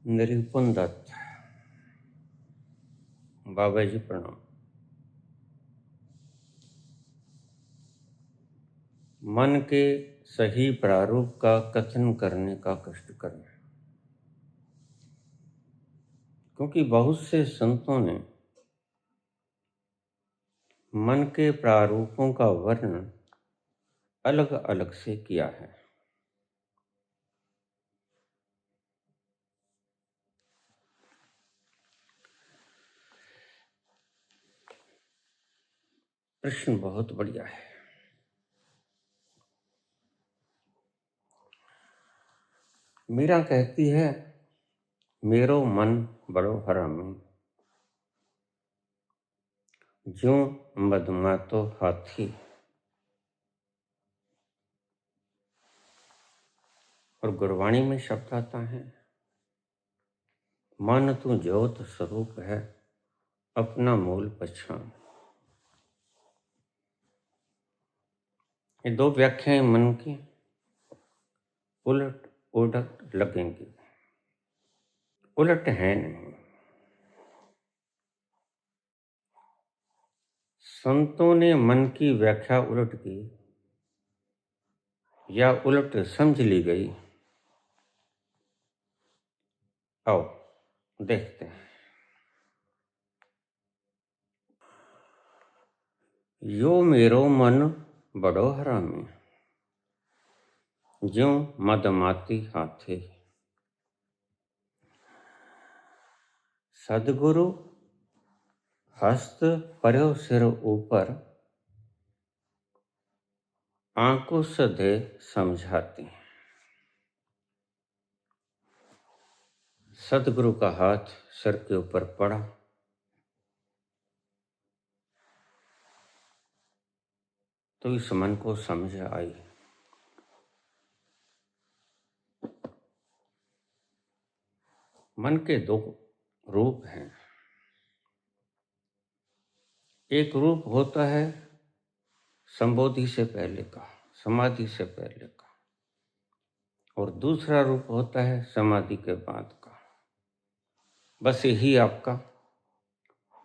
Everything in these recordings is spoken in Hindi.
निरूपण दत्त। बाबा जी प्रणाम। मन के सही प्रारूप का कथन करने का कष्ट करना, क्योंकि बहुत से संतों ने मन के प्रारूपों का वर्णन अलग अलग से किया है। प्रश्न बहुत बढ़िया है। मीरा कहती है, मेरो मन बड़ो हरामी, ज्यों मदमातो हाथी। और गुरबाणी में शब्द आता है, मन तू ज्योत स्वरूप है, अपना मूल पहचान। ये दो व्याख्याएं मन की उलट उलट लगेंगी, उलट है नहीं। संतों ने मन की व्याख्या उलट की या उलट समझ ली गई। आओ देखते हैं। यो मेरो मन बड़ो हरामी, ज्यों मदमाती हाथी। सदगुरु हस्त पर्यो सिर ऊपर, आंकुश दे समझाती। सदगुरु का हाथ सिर के ऊपर पड़ा तो इस मन को समझ आई। मन के दो रूप हैं। एक रूप होता है संबोधि से पहले का, समाधि से पहले का, और दूसरा रूप होता है समाधि के बाद का। बस यही आपका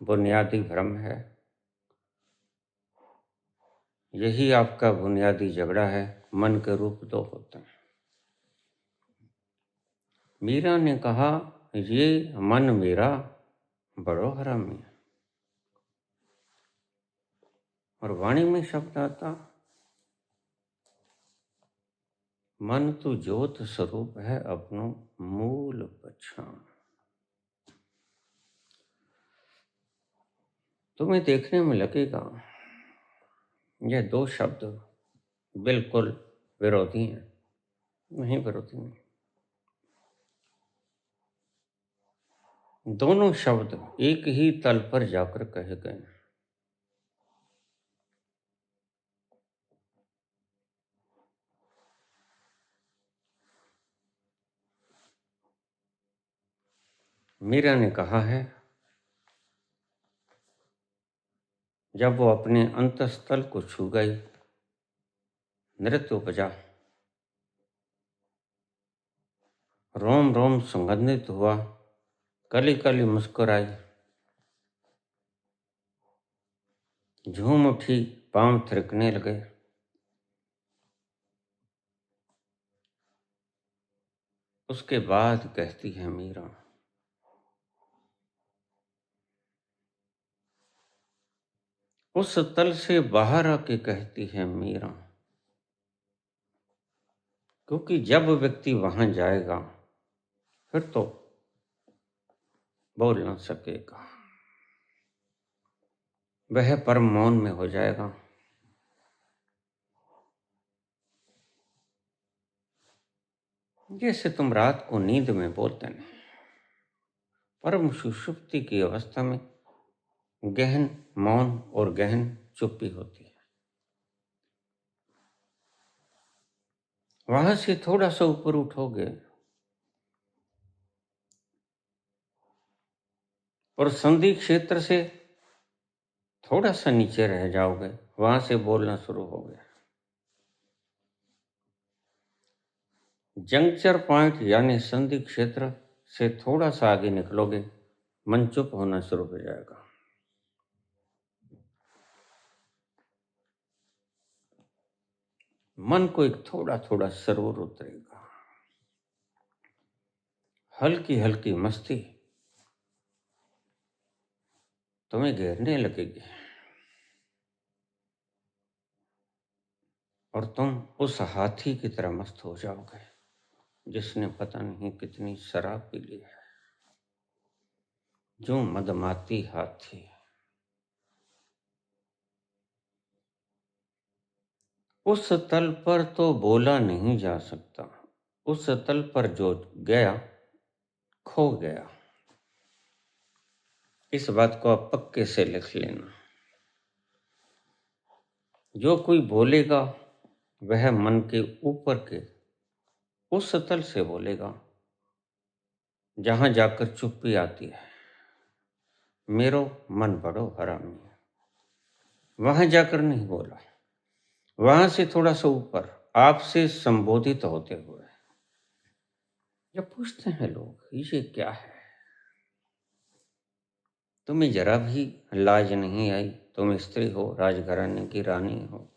बुनियादी भ्रम है, यही आपका बुनियादी झगड़ा है। मन के रूप दो होते हैं। मीरा ने कहा, ये मन मेरा बड़ो हरामी। और वाणी में शब्द आता, मन तू ज्योत स्वरूप है, अपनो मूल पहचान। तुम्हें देखने में लगेगा यह दो शब्द बिल्कुल विरोधी हैं। नहीं, विरोधी नहीं। दोनों शब्द एक ही तल पर जाकर कहे गए। मीरा ने कहा है, जब वो अपने अंतस्थल को छू गई, नृत्य उपजा, रोम रोम सुगंधित हुआ, कली कली मुस्कुराई, झूम उठी, पांव थिरकने लगे। उसके बाद कहती है मीरा, उस तल से बाहर आके कहती है मीरा, क्योंकि जब व्यक्ति वहां जाएगा फिर तो बोल ना सकेगा, वह परम मौन में हो जाएगा। जैसे तुम रात को नींद में बोलते नहीं, परम सुषुप्ति की अवस्था में गहन मौन और गहन चुप्पी होती है। वहां से थोड़ा सा ऊपर उठोगे और संधि क्षेत्र से थोड़ा सा नीचे रह जाओगे, वहां से बोलना शुरू हो गया। जंक्चर पॉइंट यानी संधि क्षेत्र से थोड़ा सा आगे निकलोगे, मन चुप होना शुरू हो जाएगा। मन को एक थोड़ा थोड़ा सरोवर उतरेगा, हल्की हल्की मस्ती तुम्हें घेरने लगेगी और तुम उस हाथी की तरह मस्त हो जाओगे जिसने पता नहीं कितनी शराब पी ली है, जो मदमाती हाथी। उस तल पर तो बोला नहीं जा सकता, उस तल पर जो गया खो गया। इस बात को आप पक्के से लिख लेना। जो कोई बोलेगा वह मन के ऊपर के उस तल से बोलेगा जहां जाकर चुप्पी आती है। मेरो मन बड़ो हरामी है, वहां जाकर नहीं बोला, वहां से थोड़ा सा ऊपर आपसे संबोधित होते हुए जब पूछते हैं लोग ये क्या है, तुम्हें जरा भी लाज नहीं आई, तुम स्त्री हो, राजघराने की रानी हो।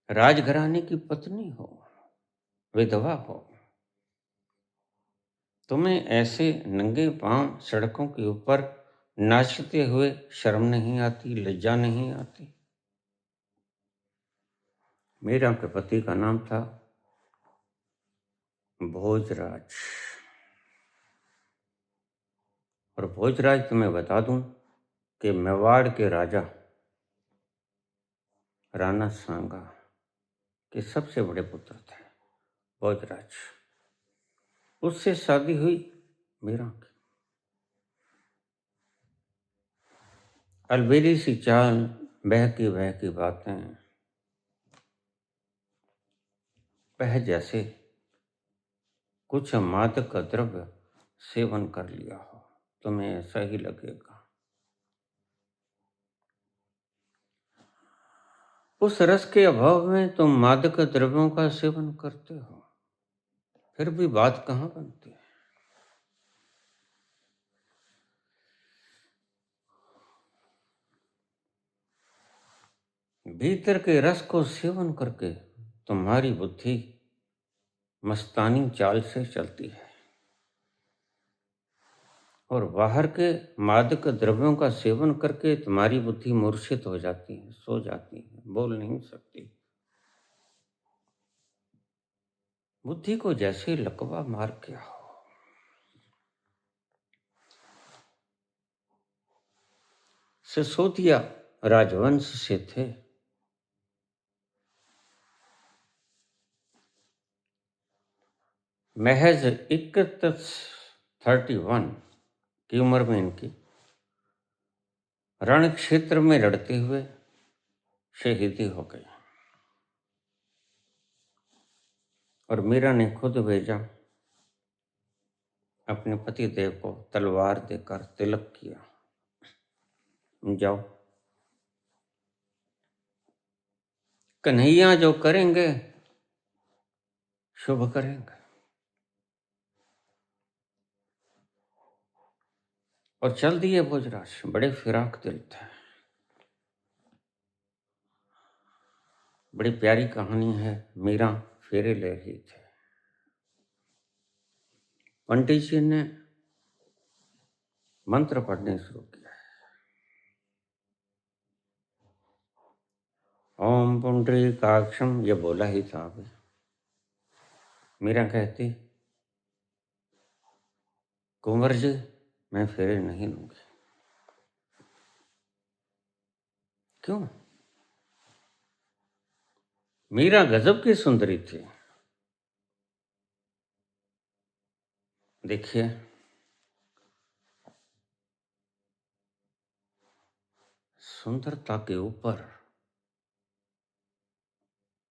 राजघराने की पत्नी हो, विधवा हो, तुम्हें ऐसे नंगे पांव सड़कों के ऊपर नाचते हुए शर्म नहीं आती, लज्जा नहीं आती। मीरा के पति का नाम था भोजराज। और भोजराज तुम्हें बता दूं कि मेवाड़ के राजा राणा सांगा के सबसे बड़े पुत्र थे भोजराज। उससे शादी हुई मीरा की। अलबेली सी चाल, बहकी बातें, वह जैसे कुछ मादक द्रव्य सेवन कर लिया हो, तुम्हें ऐसा ही लगेगा। उस रस के अभाव में तुम मादक द्रव्यों का सेवन करते हो, फिर भी बात कहाँ बनती है। भीतर के रस को सेवन करके तुम्हारी बुद्धि मस्तानी चाल से चलती है और बाहर के मादक द्रव्यों का सेवन करके तुम्हारी बुद्धि मूर्छित हो जाती है, सो जाती है, बोल नहीं सकती। बुद्धि को जैसे लकवा मार गया हो। सिसोदिया राजवंश से थे। महज 31 की उम्र में इनकी रण क्षेत्र में लड़ते हुए शहीदी हो गई और मीरा ने खुद भेजा अपने पति देव को तलवार देकर तिलक किया, जाओ कन्हैया जो करेंगे शुभ करेंगे। और चल दिए भोजराज, बड़े फिराक दिल थे। बड़ी प्यारी कहानी है। मीरा फेरे ले रही थी, पंडित जी ने मंत्र पढ़ने शुरू किया। ओम पुंडरीकाक्षम, ये बोला ही था अभी। मीरा कहती कुंवर जी मैं फेरे नहीं लूंगी। क्यों? मीरा गजब की सुंदरी थी। देखिए सुंदरता के ऊपर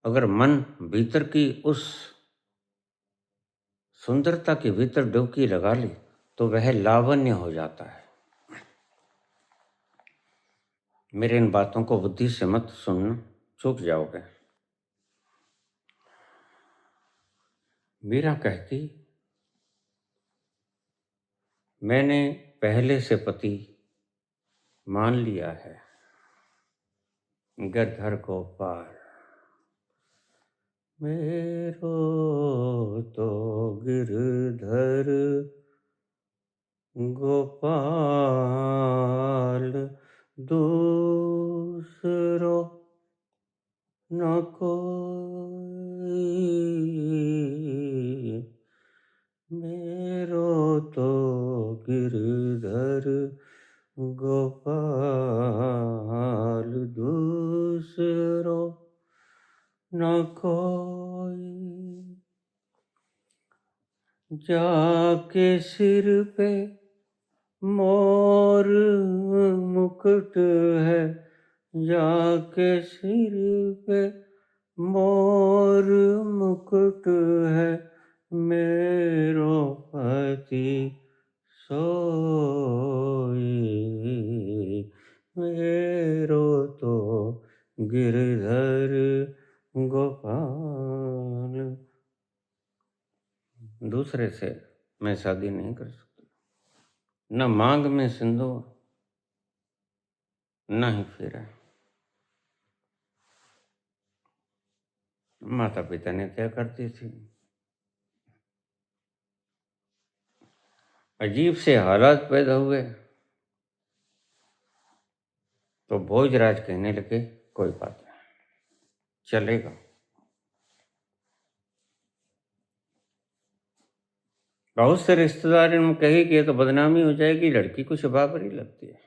अगर मन भीतर की उस सुंदरता के भीतर डुबकी लगा ली तो वह लावण्य हो जाता है। मेरे इन बातों को बुद्धि से मत सुनना, चूक जाओगे। मीरा कहती, मैंने पहले से पति मान लिया है, गिरधर गोपाल। मेरो तो गिरधर गोपाल, दूसरो न कोई। मेरो तो गिरधर गोपाल, दूसरो न कोई। जाके सिर पे मोर मुकुट है, जाके सिर पे मोर मुकुट है, मेरो पति सोई। मेरो तो गिरधर गोपाल। दूसरे से मैं शादी नहीं कर सकती, न मांग में सिंदूर न ही फेरा। माता पिता ने तय करती थी। अजीब से हालात पैदा हुए तो भोजराज कहने लगे, कोई बात नहीं, चलेगा। बहुत से रिश्तेदार ने कही कि ये तो बदनामी हो जाएगी, लड़की को शबावरी लगती है।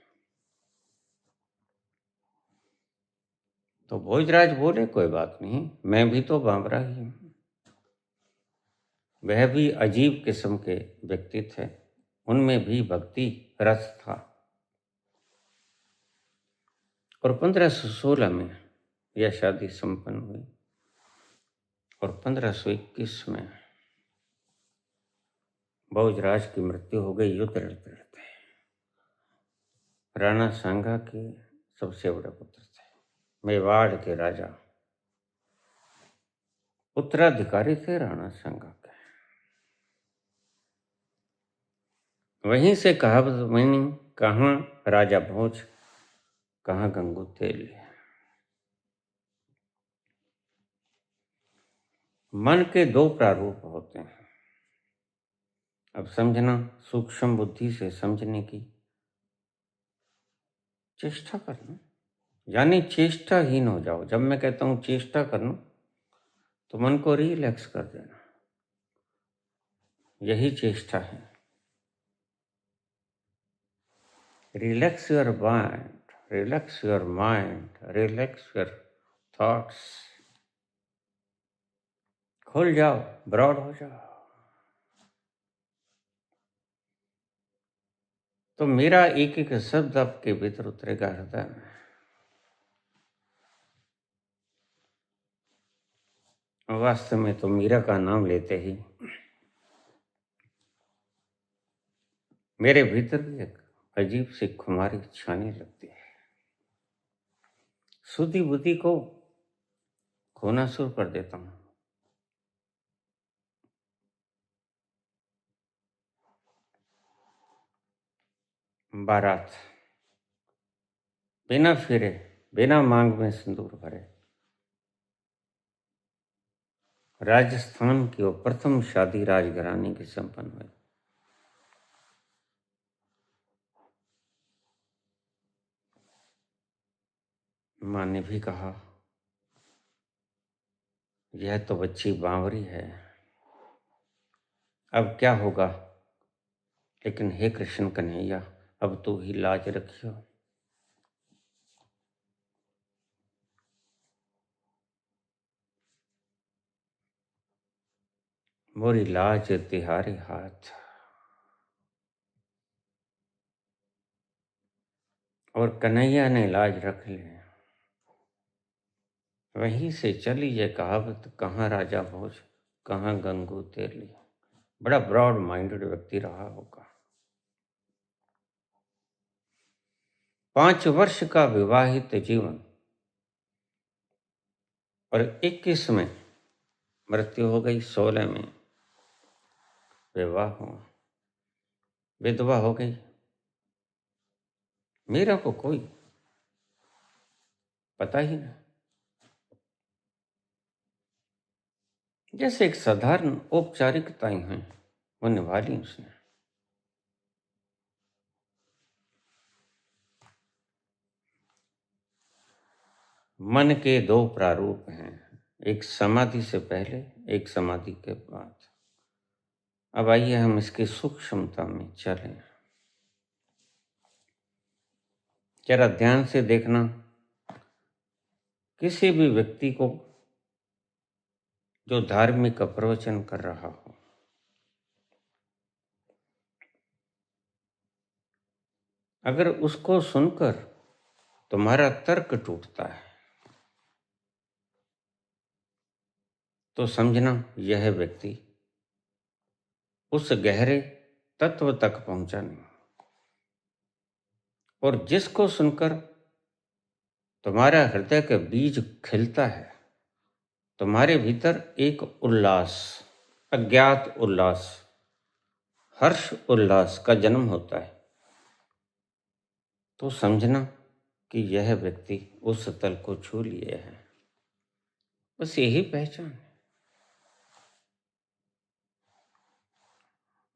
तो भोजराज बोले, कोई बात नहीं, मैं भी तो बाबरा ही हूं। वह भी अजीब किस्म के व्यक्ति थे, उनमें भी भक्ति रस था। और 1516 में यह शादी संपन्न हुई और 1521 में भोजराज की मृत्यु हो गई युद्ध लड़ते लड़ते। राणा सांगा के सबसे बड़े पुत्र थे, मेवाड़ के राजा, उत्तराधिकारी थे राणा सांगा के। वहीं से कहावत बनी, कहाँ राजा भोज, कहाँ गंगू तेल। मन के दो प्रारूप होते हैं। अब समझना, सूक्ष्म बुद्धि से समझने की चेष्टा करना, यानी चेष्टाहीन हो जाओ। जब मैं कहता हूं चेष्टा करना, तो मन को रिलैक्स कर देना, यही चेष्टा है। Relax your mind, relax your mind, relax your thoughts. खुल जाओ, ब्रॉड हो जाओ। तो मेरा एक एक शब्द आपके भीतर उतरेगा हृदय में। वास्तव में तो मीरा का नाम लेते ही मेरे भीतर भी एक अजीब सी खुमारी छाने लगती है। शुद्धि बुद्धि को खोना शुरू कर देता हूं। बारात, बिना फिरे, बिना मांग में सिंदूर भरे, राजस्थान की वो प्रथम शादी राजघराने की संपन्न हुई। माँ ने भी कहा, यह तो बच्ची बावरी है, अब क्या होगा, लेकिन हे कृष्ण कन्हैया, अब तू ही लाज रखियो। मोरी लाज तिहारे हाथ। और कन्हैया ने लाज रख ली। वहीं से चली ये कहावत, कहाँ राजा भोज, कहाँ गंगू तेली। बड़ा ब्रॉड माइंडेड व्यक्ति रहा होगा। 5 वर्ष का विवाहित जीवन और 21 में मृत्यु हो गई, 16 में विवाह हुआ, विधवा हो गई। मेरा को कोई पता ही नहीं। जैसे एक साधारण औपचारिकताएं हैं वो निभा ली उसने। मन के 2 प्रारूप हैं, एक समाधि से पहले, एक समाधि के बाद। अब आइए हम इसकी सूक्ष्मता में चलें। जरा ध्यान से देखना, किसी भी व्यक्ति को जो धार्मिक का प्रवचन कर रहा हो, अगर उसको सुनकर तुम्हारा तर्क टूटता है तो समझना यह व्यक्ति उस गहरे तत्व तक पहुंचा नहीं। और जिसको सुनकर तुम्हारा हृदय का बीज खिलता है, तुम्हारे भीतर एक उल्लास, अज्ञात उल्लास, हर्ष उल्लास का जन्म होता है, तो समझना कि यह व्यक्ति उस तल को छू लिए है। बस यही पहचान है।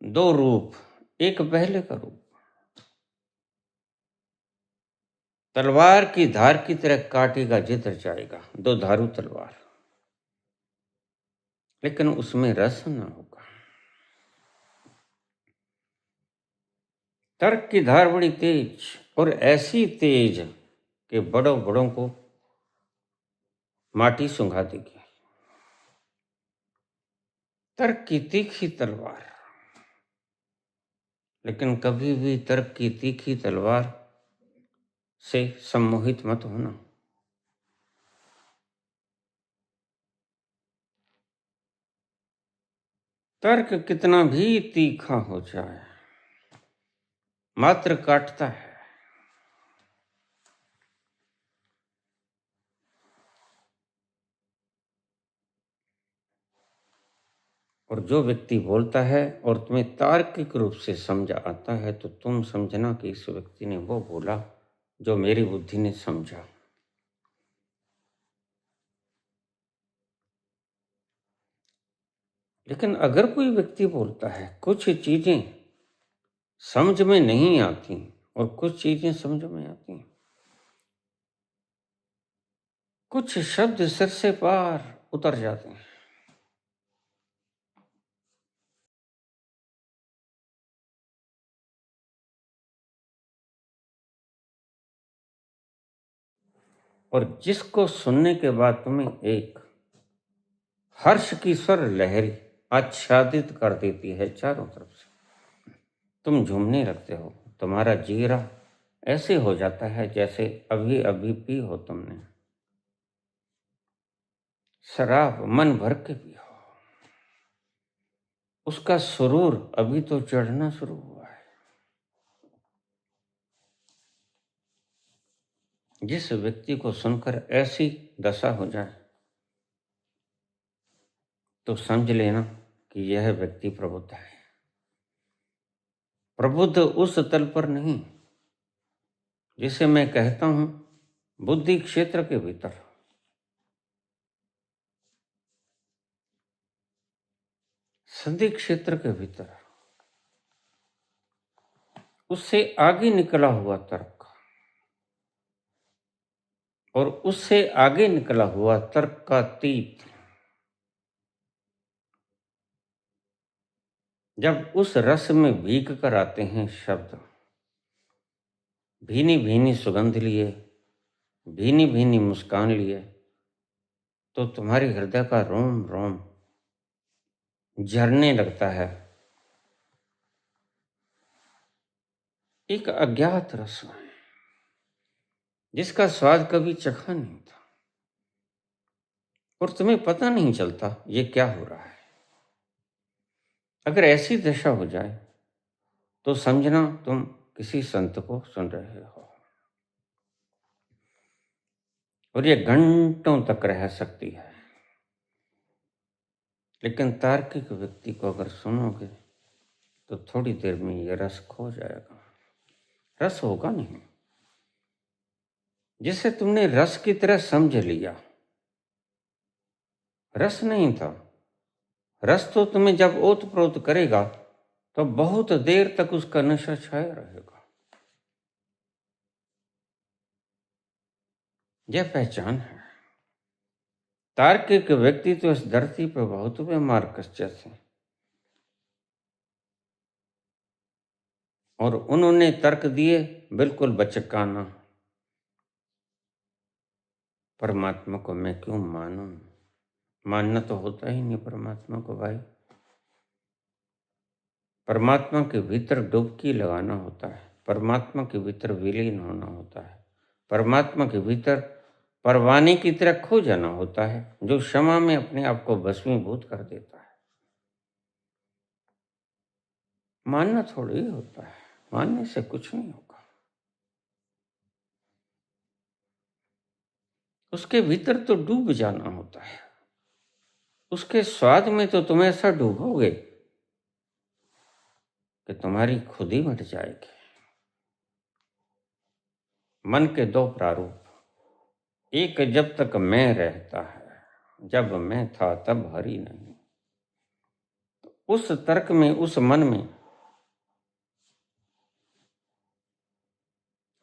2 रूप, एक पहले का रूप तलवार की धार की तरह काटेगा जिधर जाएगा, 2 धारू तलवार, लेकिन उसमें रस न होगा। तर्क की धार बड़ी तेज, और ऐसी तेज कि बड़ों बड़ों को माटी सुंघा देगी। तर्क की तीखी तलवार, लेकिन कभी भी तर्क की तीखी तलवार से सम्मोहित मत होना। तर्क कितना भी तीखा हो जाए, मात्र काटता है। और जो व्यक्ति बोलता है और तुम्हें तार्किक रूप से समझ आता है, तो तुम समझना कि इस व्यक्ति ने वो बोला जो मेरी बुद्धि ने समझा। लेकिन अगर कोई व्यक्ति बोलता है, कुछ चीजें समझ में नहीं आती और कुछ चीजें समझ में आती, कुछ शब्द सिर से पार उतर जाते हैं, और जिसको सुनने के बाद तुम्हें एक हर्ष की स्वर लहरी आच्छादित कर देती है चारों तरफ से, तुम झूमने लगते हो। तुम्हारा चेहरा ऐसे हो जाता है जैसे अभी अभी पी हो तुमने शराब, मन भर के पी हो। उसका सुरूर अभी तो चढ़ना शुरू हुआ है। जिस व्यक्ति को सुनकर ऐसी दशा हो जाए तो समझ लेना कि यह व्यक्ति प्रबुद्ध है। प्रबुद्ध उस तल पर नहीं जिसे मैं कहता हूं बुद्धि क्षेत्र के भीतर, संधि क्षेत्र के भीतर, उससे आगे निकला हुआ तर्क और उससे आगे निकला हुआ तर्क का तीत, जब उस रस में भीग कर आते हैं शब्द, भीनी भीनी सुगंध लिए, भीनी भीनी मुस्कान लिए, तो तुम्हारे हृदय का रोम रोम झरने लगता है। एक अज्ञात रस है जिसका स्वाद कभी चखा नहीं था और तुम्हें पता नहीं चलता ये क्या हो रहा है। अगर ऐसी दशा हो जाए तो समझना तुम किसी संत को सुन रहे हो। और ये घंटों तक रह सकती है। लेकिन तार्किक व्यक्ति को अगर सुनोगे तो थोड़ी देर में ये रस खो जाएगा, रस होगा नहीं। जिसे तुमने रस की तरह समझ लिया, रस नहीं था। रस तो तुम्हें जब ओत-प्रोत करेगा तो बहुत देर तक उसका नशा छाया रहेगा। यह पहचान है। तार्किक व्यक्ति तो इस धरती पर बहुत हुए मार्कस जैसे, और उन्होंने तर्क दिए बिल्कुल बचकाना, परमात्मा को मैं क्यों मानूं? मानना तो होता ही नहीं परमात्मा को भाई। परमात्मा के भीतर डुबकी लगाना होता है, परमात्मा के भीतर विलीन होना होता है, परमात्मा के भीतर परवाने की तरह खो जाना होता है, जो क्षमा में अपने आप को भस्मीभूत कर देता है। मानना थोड़ी ही होता है, मानने से कुछ नहीं होगा। उसके भीतर तो डूब जाना होता है। उसके स्वाद में तो तुम ऐसा डूबोगे कि तुम्हारी खुद ही मिट जाएगी। मन के दो प्रारूप, एक जब तक मैं रहता है, जब मैं था तब हरि नहीं। उस तर्क में, उस मन में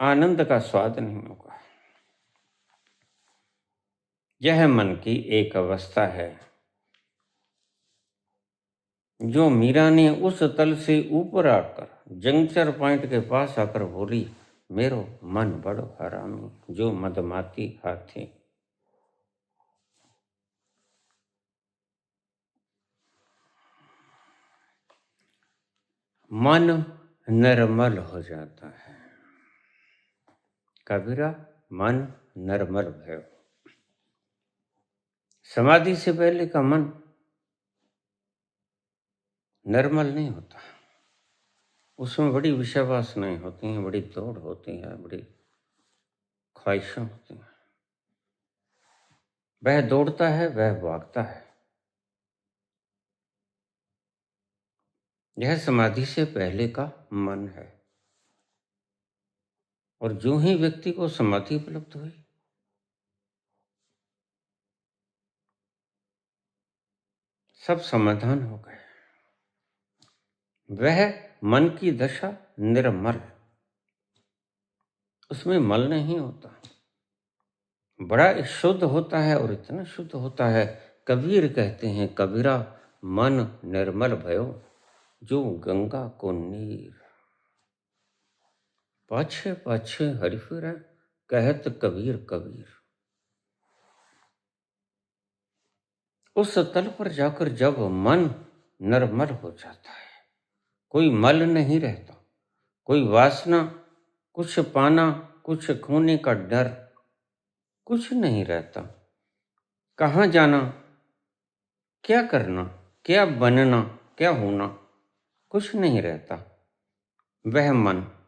आनंद का स्वाद नहीं होगा। यह मन की एक अवस्था है जो मीरा ने उस तल से ऊपर आकर जंक्शन पॉइंट के पास आकर बोली, मेरो मन बड़ो हरामी जो मदमाती हाथी। मन निर्मल हो जाता है। कबीरा मन निर्मल भयो। समाधि से पहले का मन निर्मल नहीं होता। उसमें बड़ी विषय वासनाएं होती हैं, बड़ी दौड़ होती है, बड़ी ख्वाहिशें होती हैं। वह दौड़ता है, वह भागता है। यह समाधि से पहले का मन है। और जो ही व्यक्ति को समाधि उपलब्ध हुई, सब समाधान हो गए। वह मन की दशा निर्मल, उसमें मल नहीं होता, बड़ा शुद्ध होता है। और इतना शुद्ध होता है, कबीर कहते हैं, कबीरा मन निर्मल भयो जो गंगा को नीर। पाछे पाछे हरि फिरै कहत कबीर कबीर। उस तल पर जाकर जब मन निर्मल हो जाता है, कोई मल नहीं रहता, कोई वासना, कुछ पाना, कुछ खोने का डर, कुछ नहीं रहता। कहाँ जाना, क्या करना, क्या बनना, क्या होना, कुछ नहीं रहता। वह मन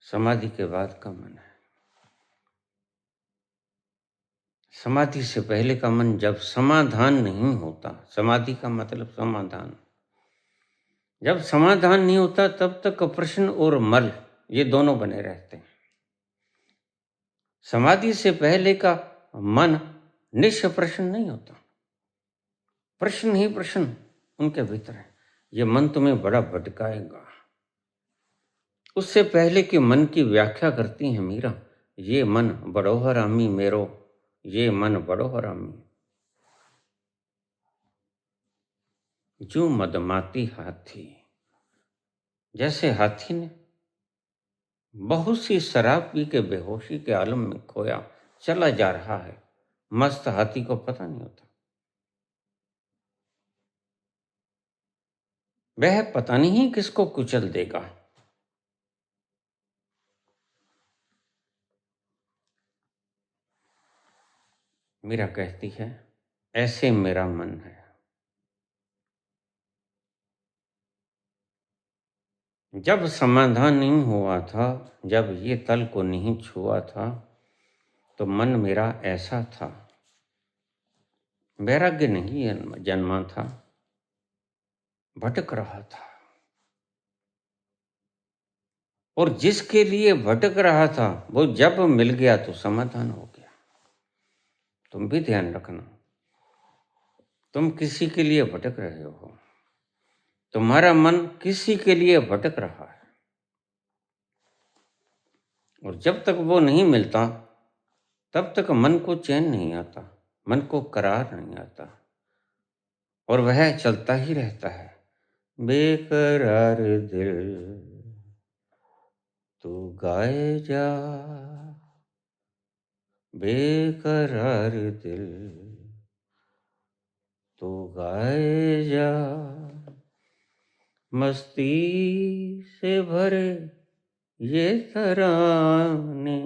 समाधि के बाद का मन है। समाधि से पहले का मन जब समाधान नहीं होता, समाधि का मतलब समाधान, जब समाधान नहीं होता तब तक प्रश्न और मल ये दोनों बने रहते हैं। समाधि से पहले का मन निष्प्रश्न नहीं होता, प्रश्न ही प्रश्न उनके भीतर है। ये मन तुम्हें बड़ा भटकाएगा। उससे पहले के मन की व्याख्या करती है मीरा, ये मन बड़ो हरामी मेरो, ये मन बड़ो हरामी जो मदमाती हाथी। जैसे हाथी ने बहुत सी शराब पी के बेहोशी के आलम में खोया चला जा रहा है, मस्त हाथी को पता नहीं होता। वह पता नहीं किसको कुचल देगा। मीरा कहती है, ऐसे मेरा मन है। जब समाधान नहीं हुआ था, जब ये तल को नहीं छुआ था, तो मन मेरा ऐसा था, वैराग्य नहीं जन्मा था, भटक रहा था। और जिसके लिए भटक रहा था वो जब मिल गया तो समाधान हो गया। तुम भी ध्यान रखना, तुम किसी के लिए भटक रहे हो, तुम्हारा मन किसी के लिए भटक रहा है, और जब तक वो नहीं मिलता तब तक मन को चैन नहीं आता, मन को करार नहीं आता, और वह चलता ही रहता है। बेकरार दिल तू गाए जा, बेकरार दिल तू गाए जा, मस्ती से भरे ये तराने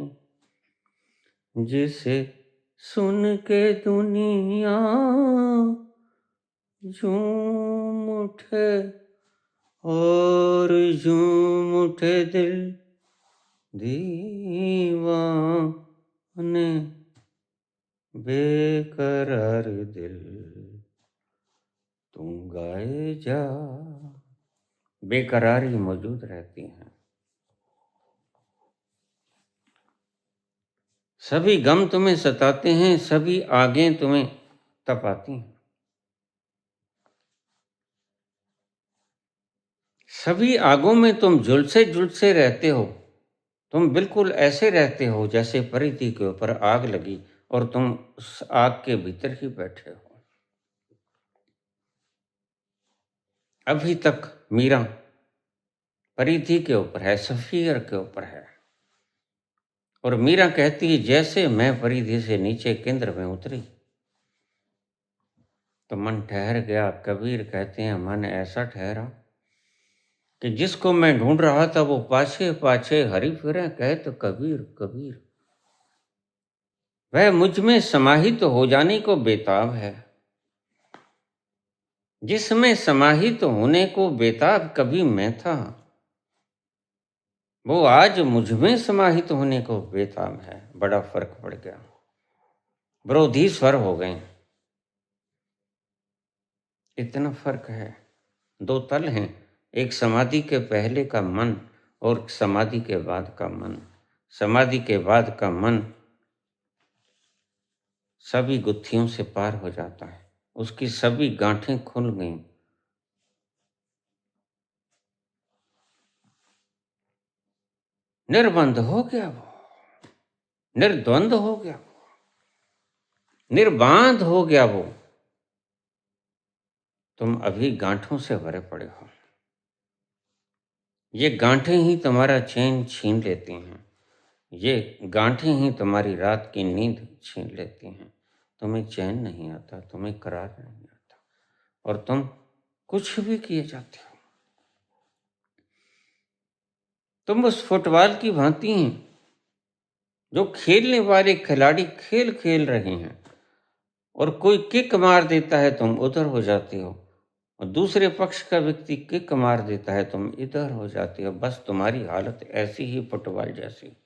जिसे सुन के दुनिया झूम उठे और झूम उठे दिल दीवाने, बेकरार दिल तुम गाए जा। बेकरारी मौजूद रहती हैं। सभी गम तुम्हें सताते हैं, सभी आगें तुम्हें तपाती हैं, सभी आगों में तुम झुलसे रहते हो। तुम बिल्कुल ऐसे रहते हो जैसे परिधि के ऊपर आग लगी और तुम उस आग के भीतर ही बैठे हो। अभी तक मीरा परिधि के ऊपर है, सफीर के ऊपर है, और मीरा कहती है जैसे मैं परिधि से नीचे केंद्र में उतरी तो मन ठहर गया। कबीर कहते हैं मन ऐसा ठहरा कि जिसको मैं ढूंढ रहा था वो पाछे पाछे हरी फिरे, कहे तो कबीर कबीर। वह मुझ में समाहित हो जाने को बेताब है, जिसमें समाहित होने को बेताब कभी मैं था, वो आज मुझ में समाहित होने को बेताब है। बड़ा फर्क पड़ गया, विरोधी स्वर हो गए, इतना फर्क है। दो तल हैं, एक समाधि के पहले का मन और समाधि के बाद का मन। समाधि के बाद का मन सभी गुत्थियों से पार हो जाता है, उसकी सभी गांठें खुल गईं। निर्बंध हो गया वो, निर्द्वंद हो गया वो, निर्बांध हो गया वो। तुम अभी गांठों से भरे पड़े हो, ये गांठें ही तुम्हारा चैन छीन लेती हैं, ये गांठें ही तुम्हारी रात की नींद छीन लेती हैं। तुम्हें चैन नहीं आता, तुम्हें करार नहीं आता, और तुम कुछ भी किए जाते हो। तुम उस फुटबॉल की भांति हैं जो खेलने वाले खिलाड़ी खेल खेल रहे हैं, और कोई किक मार देता है तुम उधर हो जाते हो, और दूसरे पक्ष का व्यक्ति किक मार देता है तुम इधर हो जाते हो। बस तुम्हारी हालत ऐसी ही फुटबॉल जैसी।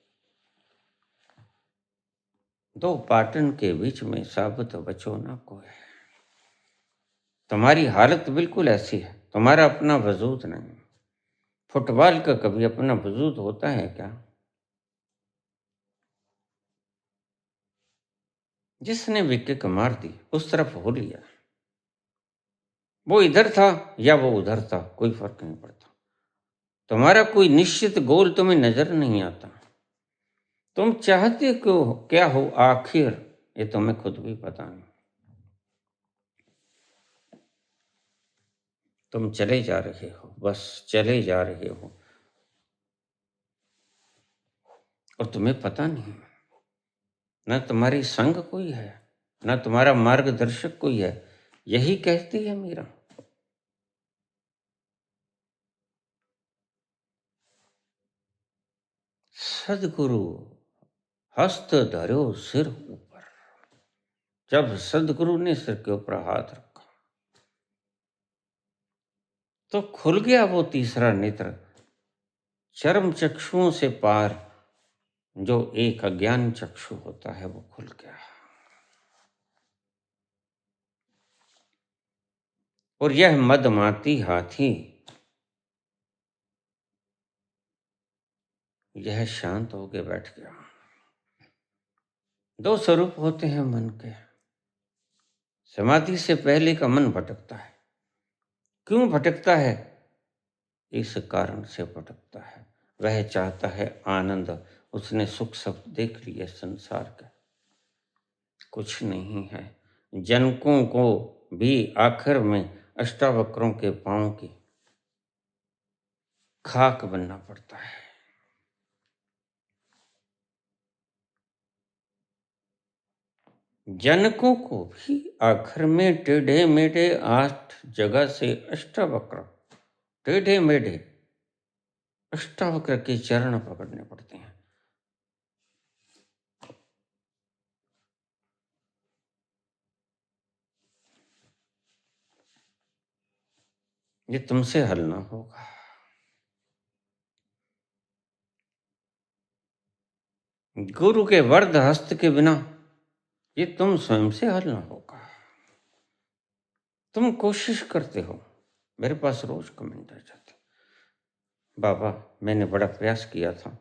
दो पाटन के बीच में साबुत बचो ना कोई। तुम्हारी हालत बिल्कुल ऐसी है, तुम्हारा अपना वजूद नहीं। फुटबॉल का कभी अपना वजूद होता है क्या? जिसने भी किक मार दी उस तरफ हो लिया, वो इधर था या वो उधर था, कोई फर्क नहीं पड़ता। तुम्हारा कोई निश्चित गोल तुम्हें नजर नहीं आता। तुम चाहते क्यों क्या हो आखिर, ये तुम्हें खुद भी पता नहीं। तुम चले जा रहे हो, बस चले जा रहे हो, और तुम्हें पता नहीं। न तुम्हारी संग कोई है, न तुम्हारा मार्गदर्शक कोई है। यही कहती है मीरा। सदगुरु हस्त धरो सिर ऊपर। जब सदगुरु ने सिर के ऊपर हाथ रखा तो खुल गया वो तीसरा नेत्र, चर्म चक्षुओं से पार जो एक अज्ञान चक्षु होता है वो खुल गया। और यह मदमाती हाथी यह शांत होके बैठ गया। दो स्वरूप होते हैं मन के। समाधि से पहले का मन भटकता है। क्यों भटकता है? इस कारण से भटकता है, वह चाहता है आनंद। उसने सुख सब देख लिए संसार का, कुछ नहीं है। जनकों को भी आखिर में अष्टावक्रों के पांव की खाक बनना पड़ता है। जनकों को भी आखिर में टेढ़े मेढ़े 8 जगह से अष्टावक्र, टेढ़े मेढ़े अष्टावक्र के चरण पकड़ने पड़ते हैं। ये तुमसे हल ना होगा। गुरु के वरद हस्त के बिना ये तुम स्वयं से हल ना होगा। तुम कोशिश करते हो, मेरे पास रोज कमेंट आ जाते, बाबा मैंने बड़ा प्रयास किया था,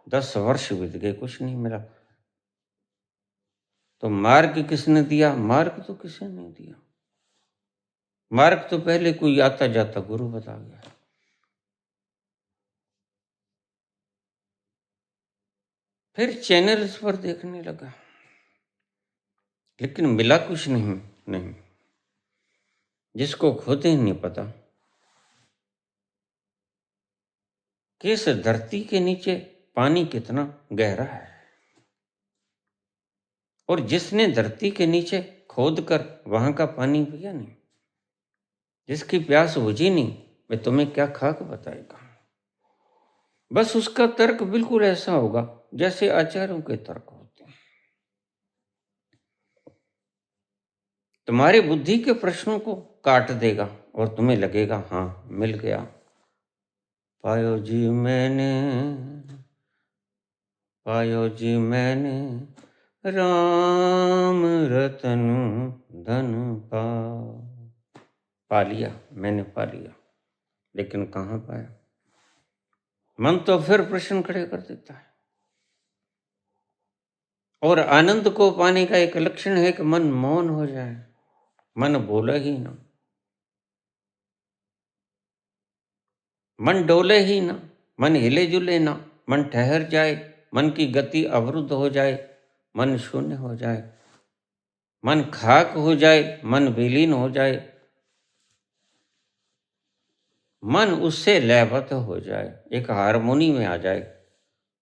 10 वर्ष बीत गए, कुछ नहीं मिला। तो मार्ग किसने दिया? मार्ग तो किसी ने दिया। मार्ग तो पहले कोई आता जाता गुरु बता गया। फिर चैनल्स पर देखने लगा, लेकिन मिला कुछ नहीं। जिसको खुद ही नहीं पता कि इस धरती के नीचे पानी कितना गहरा है, और जिसने धरती के नीचे खोद कर वहां का पानी पिया नहीं, जिसकी प्यास बुझी नहीं, वे तुम्हें क्या खाक बताएगा। बस उसका तर्क बिल्कुल ऐसा होगा जैसे आचार्यों के तर्क होते हैं। तुम्हारी बुद्धि के प्रश्नों को काट देगा और तुम्हें लगेगा हाँ मिल गया। पायो जी मैंने राम रतन धन पा लिया, मैंने पा लिया, लेकिन कहाँ पाया? मन तो फिर प्रश्न खड़े कर देता है। और आनंद को पाने का एक लक्षण है कि मन मौन हो जाए, मन बोले ही ना, मन डोले ही ना, मन हिले जुले ना, मन ठहर जाए, मन की गति अवरुद्ध हो जाए, मन शून्य हो जाए, मन खाक हो जाए, मन विलीन हो जाए, मन उससे लयबद्ध हो जाए, एक हारमोनी में आ जाए,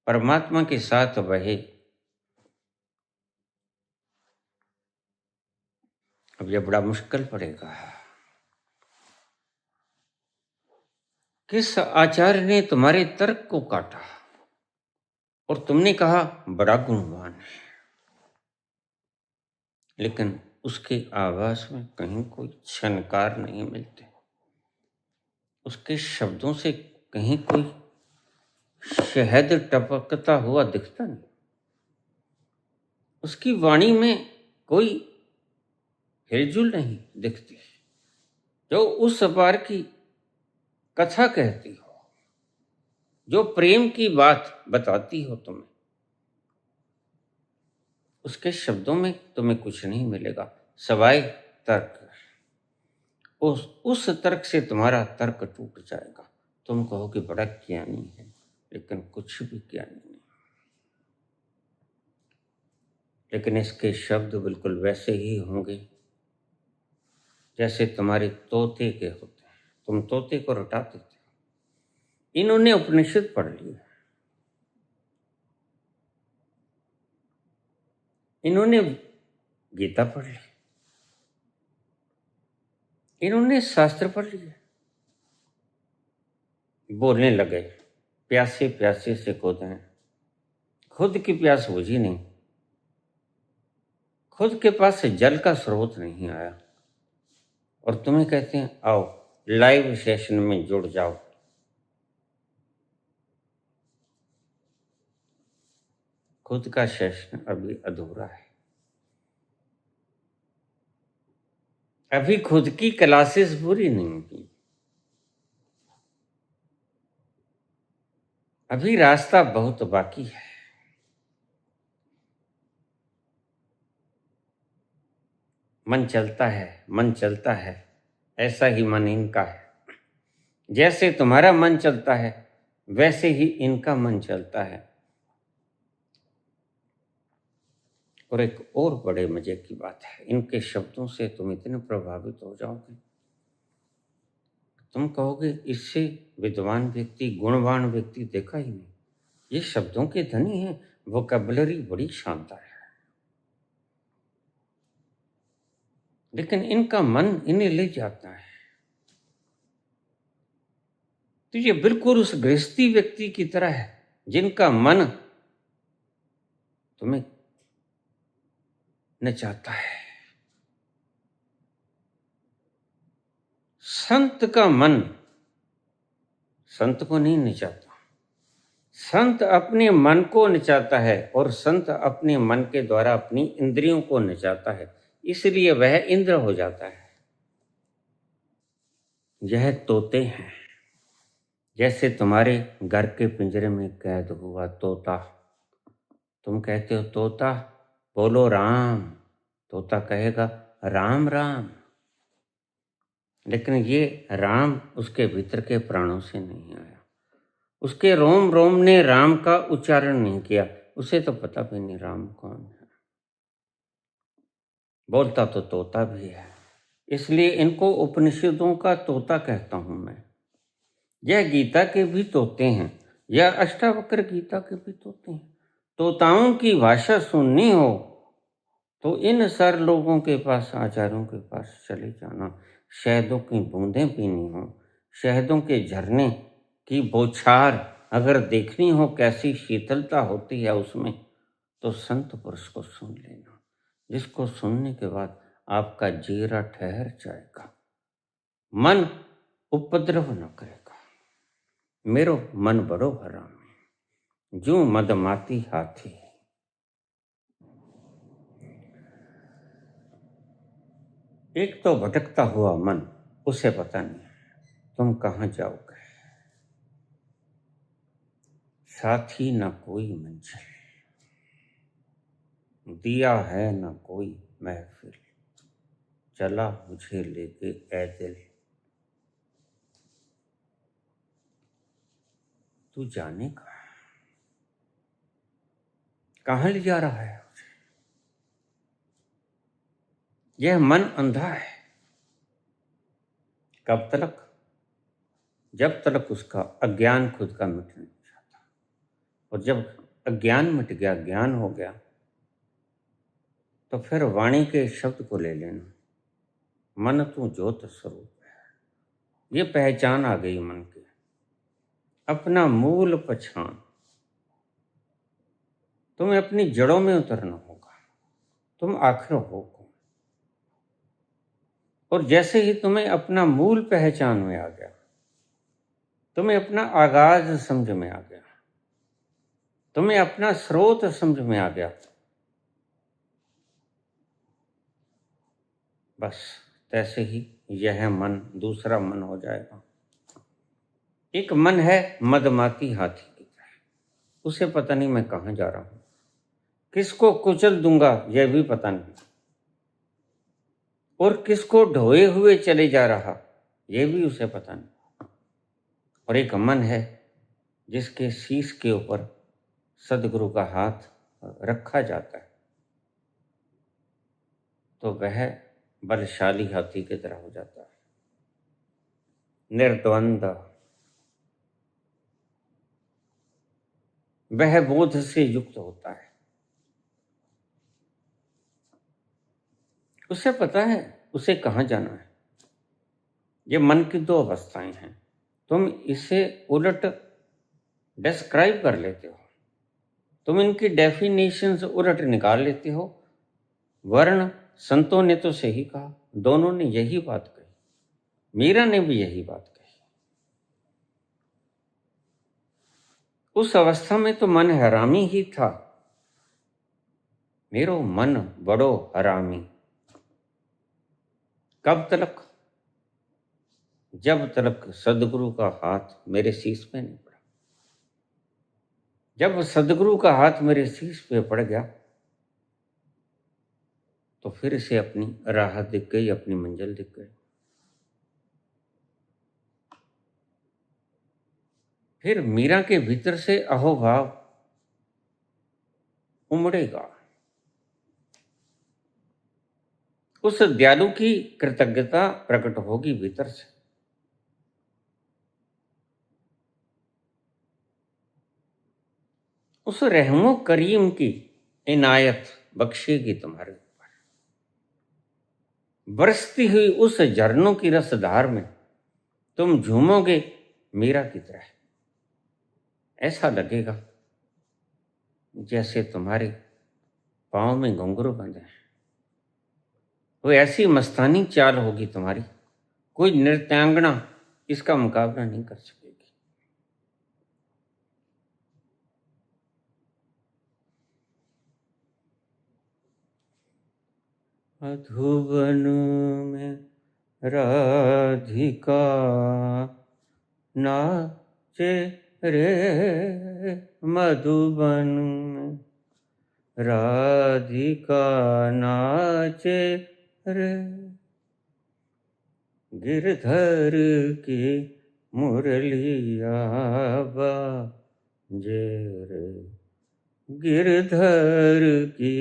परमात्मा के साथ बहे। अब यह बड़ा मुश्किल पड़ेगा। किस आचार्य ने तुम्हारे तर्क को काटा और तुमने कहा बड़ा गुणवान है, लेकिन उसके आवाज में कहीं कोई छनकार नहीं मिलते, उसके शब्दों से कहीं कोई शहद टपकता हुआ दिखता नहीं, उसकी वाणी में कोई हिलजुल नहीं दिखती, जो उस बार की कथा कहती हो, जो प्रेम की बात बताती हो तुम्हें, उसके शब्दों में तुम्हें कुछ नहीं मिलेगा सवाए तर्क। उस तर्क से तुम्हारा तर्क टूट जाएगा। तुम कहो कि बड़ा ज्ञानी है, लेकिन कुछ भी ज्ञानी नहीं। लेकिन इसके शब्द बिल्कुल वैसे ही होंगे जैसे तुम्हारे तोते के होते हैं। तुम तोते को रटा देते हो। इन्होंने उपनिषद पढ़ लिया, इन्होंने गीता पढ़ ली, इन्होंने शास्त्र पढ़ लिए, बोलने लगे प्यासे प्यासे से खोदें, खुद की प्यास बुझी नहीं, खुद के पास से जल का स्रोत नहीं आया, और तुम्हें कहते हैं आओ लाइव सेशन में जुड़ जाओ। खुद का सेशन अभी अधूरा है। अभी खुद की क्लासेस पूरी नहीं की। अभी रास्ता बहुत बाकी है। मन चलता है, ऐसा ही मन इनका है। जैसे तुम्हारा मन चलता है वैसे ही इनका मन चलता है। और एक और बड़े मजे की बात है, इनके शब्दों से तुम इतने प्रभावित हो जाओगे, तुम कहोगे इससे विद्वान व्यक्ति, गुणवान व्यक्ति देखा ही नहीं। ये शब्दों के धनी हैं, वोकैबुलरी बड़ी शानदार है, लेकिन इनका मन इन्हें ले जाता है। तो ये बिल्कुल उस गृहस्थी व्यक्ति की तरह है जिनका मन तुम्हें नचाता है। संत का मन संत को नहीं नचाता, संत अपने मन को नचाता है, और संत अपने मन के द्वारा अपनी इंद्रियों को नचाता है, इसलिए वह इंद्र हो जाता है। यह तोते हैं, जैसे तुम्हारे घर के पिंजरे में कैद हुआ तोता। तुम कहते हो तोता बोलो राम, तोता कहेगा राम राम, लेकिन ये राम उसके भीतर के प्राणों से नहीं आया। उसके रोम रोम ने राम का उच्चारण नहीं किया, उसे तो पता भी नहीं राम कौन है। बोलता तो तोता भी है, इसलिए इनको उपनिषदों का तोता कहता हूं मैं। यह गीता के भी तोते हैं, यह अष्टावक्र गीता के भी तोते हैं। तोताओं की भाषा सुननी हो तो इन सर लोगों के पास, आचार्यों के पास चले जाना। शहदों की बूंदें पीनी हो, शहदों के झरने की बौछार अगर देखनी हो, कैसी शीतलता होती है उसमें, तो संत पुरुष को सुन लेना, जिसको सुनने के बाद आपका जीरा ठहर जाएगा, मन उपद्रव न करेगा। मेरो मन बड़ो हरामी, जू मदमाती हाथी। एक तो भटकता हुआ मन, उसे पता नहीं तुम कहाँ जाओगे। साथी न कोई मंजिल, दिया है न कोई महफिल, चला मुझे लेके ऐ दिल, तू जाने कहाँ ले जा रहा है मुझे। यह मन अंधा है। कब तक? जब तक उसका अज्ञान खुद का मिट नहीं जाता। और जब अज्ञान मिट गया, ज्ञान हो गया, तो फिर वाणी के शब्द को ले लेना, मन तू ज्योत स्वरूप है। ये पहचान आ गई मन की, अपना मूल पहचान। तुम्हें अपनी जड़ों में उतरना होगा, तुम आखिर हो कौन। और जैसे ही तुम्हें अपना मूल पहचान में आ गया, तुम्हें अपना आगाज समझ में आ गया, तुम्हें अपना स्रोत समझ में आ गया, बस तैसे ही यह मन दूसरा मन हो जाएगा। एक मन है मदमाती हाथी की तरह, उसे पता नहीं मैं कहाँ जा रहा हूँ, किसको कुचल दूंगा यह भी पता नहीं, और किसको ढोए हुए चले जा रहा यह भी उसे पता नहीं। और एक मन है जिसके शीश के ऊपर सदगुरु का हाथ रखा जाता है, तो वह बलशाली हाथी की तरह हो जाता है, निर्द्वंद। वह बोध से युक्त होता है, उसे पता है उसे कहाँ जाना है। ये मन की दो अवस्थाएं हैं, तुम इसे उलट डिस्क्राइब कर लेते हो, तुम इनकी डेफिनेशंस उलट निकाल लेते हो। वर्ण संतों ने तो सही कहा, दोनों ने यही बात कही, मीरा ने भी यही बात कही। उस अवस्था में तो मन हरामी ही था, मेरो मन बड़ो हरामी। कब तलक? जब तलक सदगुरु का हाथ मेरे शीश पे नहीं पड़ा। जब सदगुरु का हाथ मेरे शीश पे पड़ गया तो फिर से अपनी राह दिख गई, अपनी मंजिल दिख गई। फिर मीरा के भीतर से अहोभाव उमड़ेगा। उस दयालु की कृतज्ञता प्रकट होगी भीतर से। उस रहमो करीम की इनायत बख्शेगी तुम्हारे ऊपर। बरसती हुई उस झरनों की रसधार में तुम झूमोगे मीरा की तरह। ऐसा लगेगा जैसे तुम्हारे पाँव में घुंघरू बंधे हैं। वो ऐसी मस्तानी चाल होगी तुम्हारी, कोई नृत्यांगना इसका मुकाबला नहीं कर सकेगी। मधुबन में राधिका नाचे रे, मधुबन में राधिका नाचे रे, गिरधर की मुरलिया बाजे रे, गिरधर की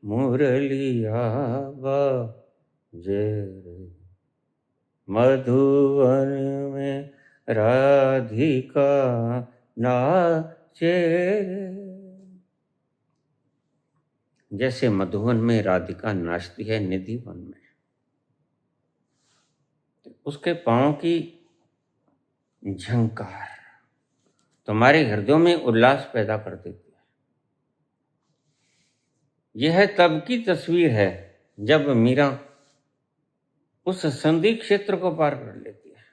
मुरलिया बाजे रे, मधुवन में राधिका नाचे रे। जैसे मधुवन में राधिका नाचती है निधि वन में, उसके पांव की झंकार तुम्हारे हृदयों में उल्लास पैदा कर देती है। यह तब की तस्वीर है जब मीरा उस संधि क्षेत्र को पार कर लेती है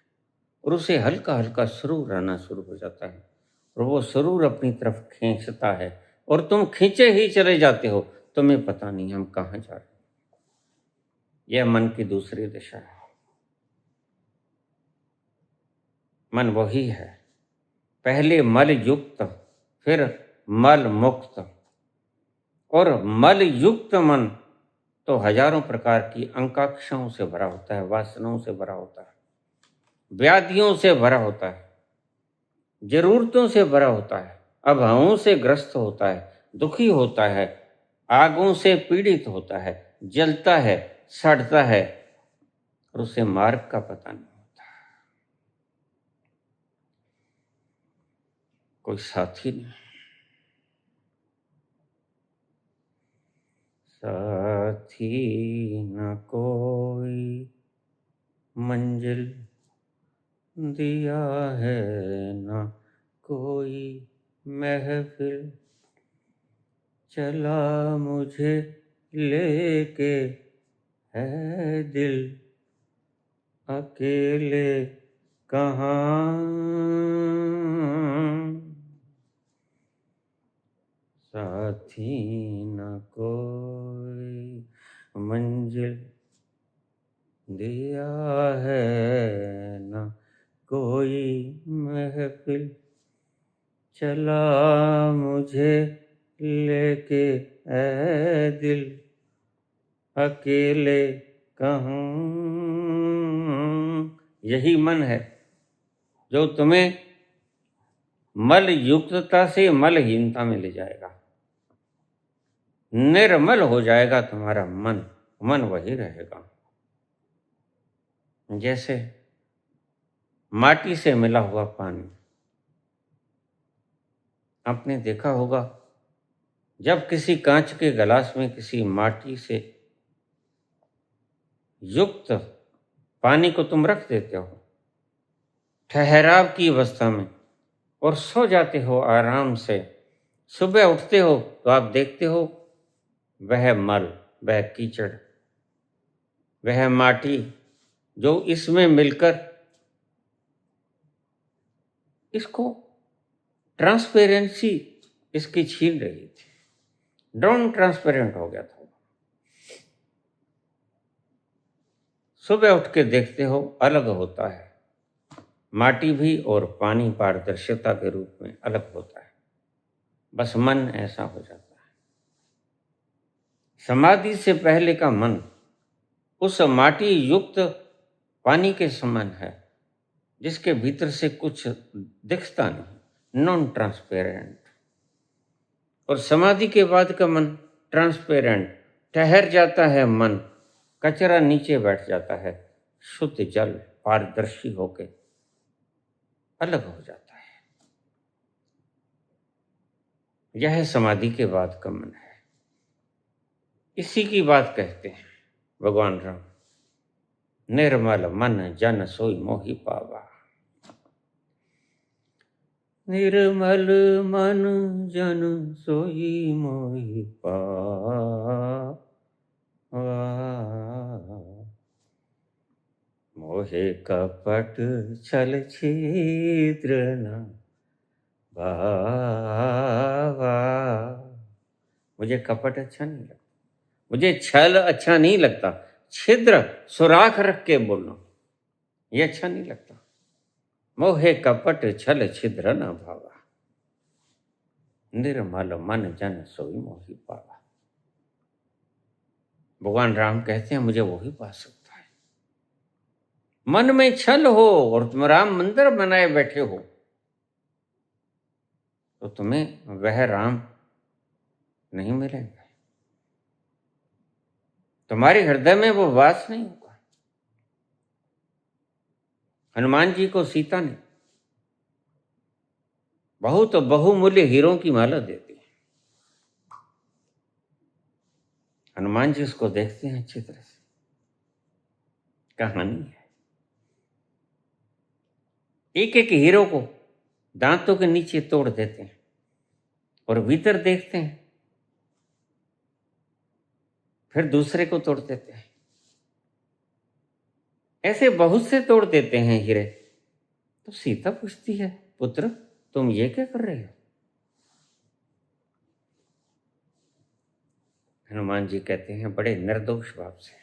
और उसे हल्का हल्का सुरूर आना शुरू हो जाता है और वो सुरूर अपनी तरफ खींचता है और तुम खींचे ही चले जाते हो। तुम्हें पता नहीं हम कहाँ जा रहे हैं। यह मन की दूसरी दिशा है। मन वही है, पहले मल युक्त फिर मल मुक्त। और मल युक्त मन तो हजारों प्रकार की आकांक्षाओं से भरा होता है, वासनाओं से भरा होता है, व्याधियों से भरा होता है, जरूरतों से भरा होता है, अभावों से ग्रस्त होता है, दुखी होता है, आगों से पीड़ित होता है, जलता है, सड़ता है और उसे मार्ग का पता नहीं होता। कोई साथी नहीं, साथी न कोई मंजिल दिया है न कोई महफिल, चला मुझे लेके है दिल, अकेले कहाँ। साथी न कोई मंजिल दिया है न कोई महफिल, चला मुझे लेके ऐ दिल, अकेले कहूँ। यही मन है जो तुम्हें मल युक्तता से मलहीनता में ले जाएगा। निर्मल हो जाएगा तुम्हारा मन, मन वही रहेगा जैसे माटी से मिला हुआ पानी। आपने देखा होगा जब किसी कांच के गिलास में किसी माटी से युक्त पानी को तुम रख देते हो ठहराव की अवस्था में और सो जाते हो आराम से, सुबह उठते हो तो आप देखते हो वह मल, वह कीचड़, वह माटी जो इसमें मिलकर इसको ट्रांसपेरेंसी इसकी छीन रही थी, ड्रोन ट्रांसपेरेंट हो गया था। सुबह उठ के देखते हो अलग होता है, माटी भी और पानी पारदर्शिता के रूप में अलग होता है। बस मन ऐसा हो जाता है। समाधि से पहले का मन उस माटी युक्त पानी के समान है, जिसके भीतर से कुछ दिखता नहीं, नॉन ट्रांसपेरेंट। और समाधि के बाद का मन ट्रांसपेरेंट, ठहर जाता है मन, कचरा नीचे बैठ जाता है, शुद्ध जल पारदर्शी होके अलग हो जाता है। यह समाधि के बाद का मन है। इसी की बात कहते हैं भगवान राम, निर्मल मन जन सोई मोहि पावा। निर्मल मन जन सोई मोहि पावा, मोहे कपट छल छिद्र न भावा। मुझे कपट अच्छा नहीं लगता, मुझे छल अच्छा नहीं लगता, छिद्र सुराख रख के बोलना ये अच्छा नहीं लगता। मोहे कपट छल छिद्र न भावा, निर्मल मन जन सोई मोहि पावा। भगवान राम कहते हैं मुझे वही पा सकता है। मन में छल हो और तुम राम मंदिर बनाए बैठे हो तो तुम्हें वह राम नहीं मिलेंगे, तुम्हारे हृदय में वो वास नहीं होगा। हनुमान जी को सीता ने बहुत बहुमूल्य हीरों की माला दे दी। हनुमान जी उसको देखते हैं अच्छी तरह से, कहानी है। एक एक हीरो को दांतों के नीचे तोड़ देते हैं और भीतर देखते हैं, फिर दूसरे को तोड़ देते हैं। ऐसे बहुत से तोड़ देते हैं हीरे। तो सीता पूछती है, पुत्र तुम ये क्या कर रहे हो? हनुमान जी कहते हैं बड़े निर्दोष भाव से,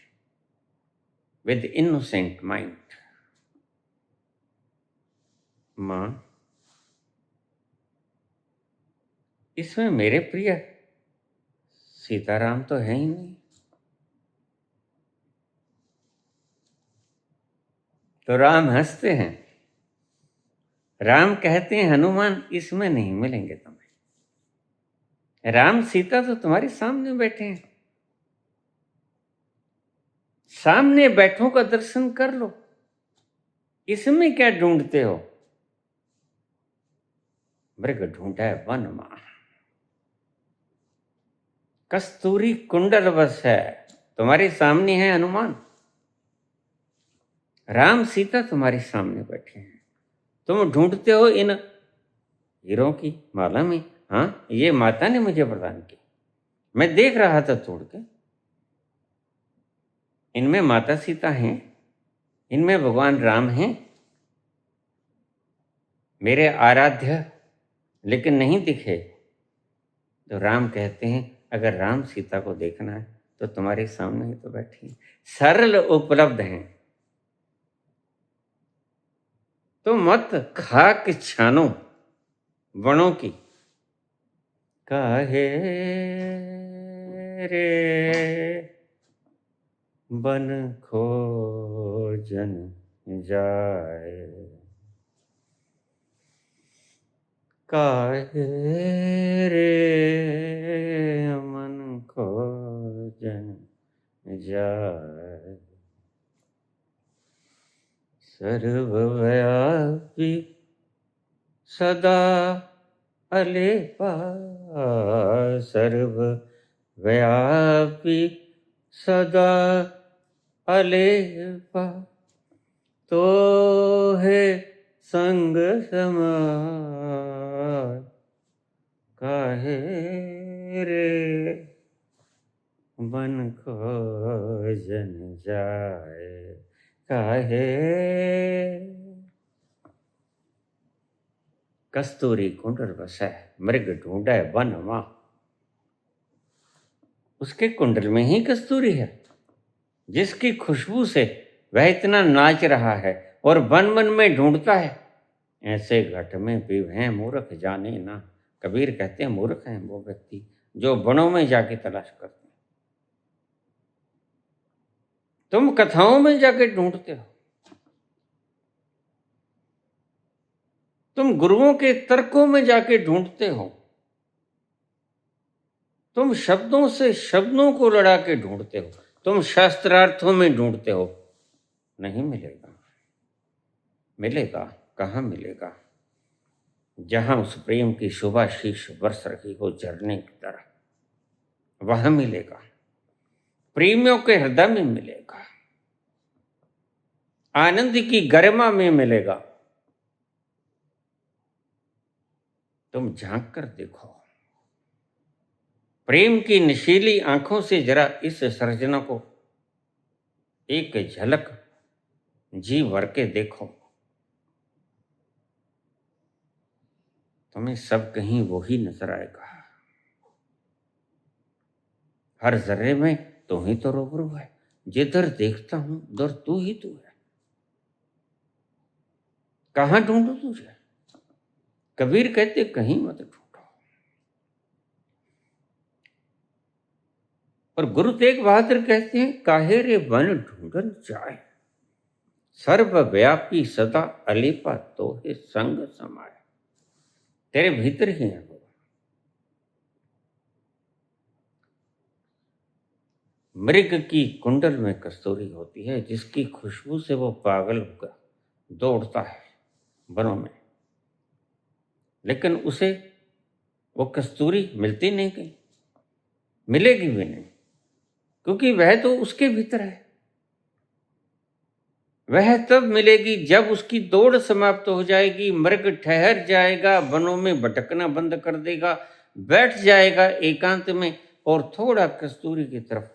विद इनोसेंट माइंड, मां इसमें मेरे प्रिय सीताराम तो है ही नहीं। तो राम हंसते हैं, राम कहते हैं हनुमान इसमें नहीं मिलेंगे तुम्हें। राम सीता तो तुम्हारे सामने बैठे हैं, सामने बैठों का दर्शन कर लो, इसमें क्या ढूंढते हो? मृग ढूंढे वन मां, कस्तूरी कुंडल बस है, तुम्हारे सामने है हनुमान। राम सीता तुम्हारे सामने बैठे हैं, तुम ढूंढते हो इन हीरों की माला में। हाँ, ये माता ने मुझे प्रदान की, मैं देख रहा था तोड़ के। इनमें माता सीता हैं, इनमें भगवान राम हैं, मेरे आराध्य, लेकिन नहीं दिखे। तो राम कहते हैं अगर राम सीता को देखना है तो तुम्हारे सामने ही तो बैठी हैं, सरल उपलब्ध हैं। तो मत खाक छानो वनों की, काहे रे बन खोजन जाए, काहे रे मन खोजन जाए। सर्वव्यापी सदा अलेपा, सर्वव्यापी सदा अलेपा, तो है संग समाय, काहे रे मन खोजन जाए, काहे। कस्तूरी कुंडल बसै, मृग ढूंढे वन मां। उसके कुंडल में ही कस्तूरी है, जिसकी खुशबू से वह इतना नाच रहा है और वन वन में ढूंढता है। ऐसे घट में विव हैं मूर्ख जाने ना। कबीर कहते हैं मूर्ख हैं वो व्यक्ति जो वनों में जाके तलाश करते हैं। तुम कथाओं में जाके ढूंढते हो, तुम गुरुओं के तर्कों में जाके ढूंढते हो, तुम शब्दों से शब्दों को लड़ा के ढूंढते हो, तुम शास्त्रार्थों में ढूंढते हो। नहीं मिलेगा। मिलेगा कहाँ मिलेगा? जहां उस प्रेम की शुभाशीष बरस रही हो झरने की तरह, वहां मिलेगा। प्रेमियों के हृदय में मिलेगा, आनंद की गरिमा में मिलेगा। तुम झांक कर देखो, प्रेम की नशीली आंखों से जरा इस सर्जना को एक झलक जी भर के देखो। तुम्हें सब कहीं वो ही नजर आएगा। हर जर्रे में तू ही तो रूबरू है, जिधर देखता हूं उधर तू ही तू है। कहां ढूंढू तुझे? कबीर कहते कहीं मत ढूंढो। और गुरु तेग बहादुर कहते हैं काहे रे वन ढूंढन जाए, सर्वव्यापी सदा अलिपा तो है संग समाए। तेरे भीतर ही है वो। मृग की कुंडल में कस्तूरी होती है, जिसकी खुशबू से वो पागल होकर दौड़ता है वनों में, लेकिन उसे वो कस्तूरी मिलती नहीं कहीं, मिलेगी भी नहीं, क्योंकि वह तो उसके भीतर है। वह तब मिलेगी जब उसकी दौड़ समाप्त हो जाएगी, मृग ठहर जाएगा, वनों में भटकना बंद कर देगा, बैठ जाएगा एकांत में और थोड़ा कस्तूरी की तरफ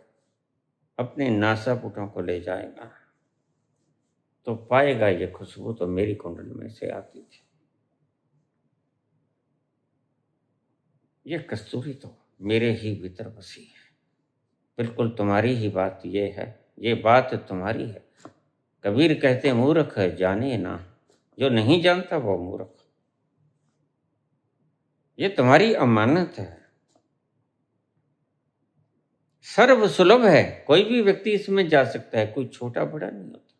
अपने नासापुटों को ले जाएगा, तो पाएगा ये खुशबू तो मेरी कुंडली में से आती थी। ये कस्तूरी तो मेरे ही भीतर बसी है। बिल्कुल तुम्हारी ही बात ये है, ये बात तुम्हारी है। कबीर कहते मूर्ख जाने ना, जो नहीं जानता वो मूर्ख। ये तुम्हारी अमानत है, सर्व सुलभ है, कोई भी व्यक्ति इसमें जा सकता है, कोई छोटा बड़ा नहीं होता।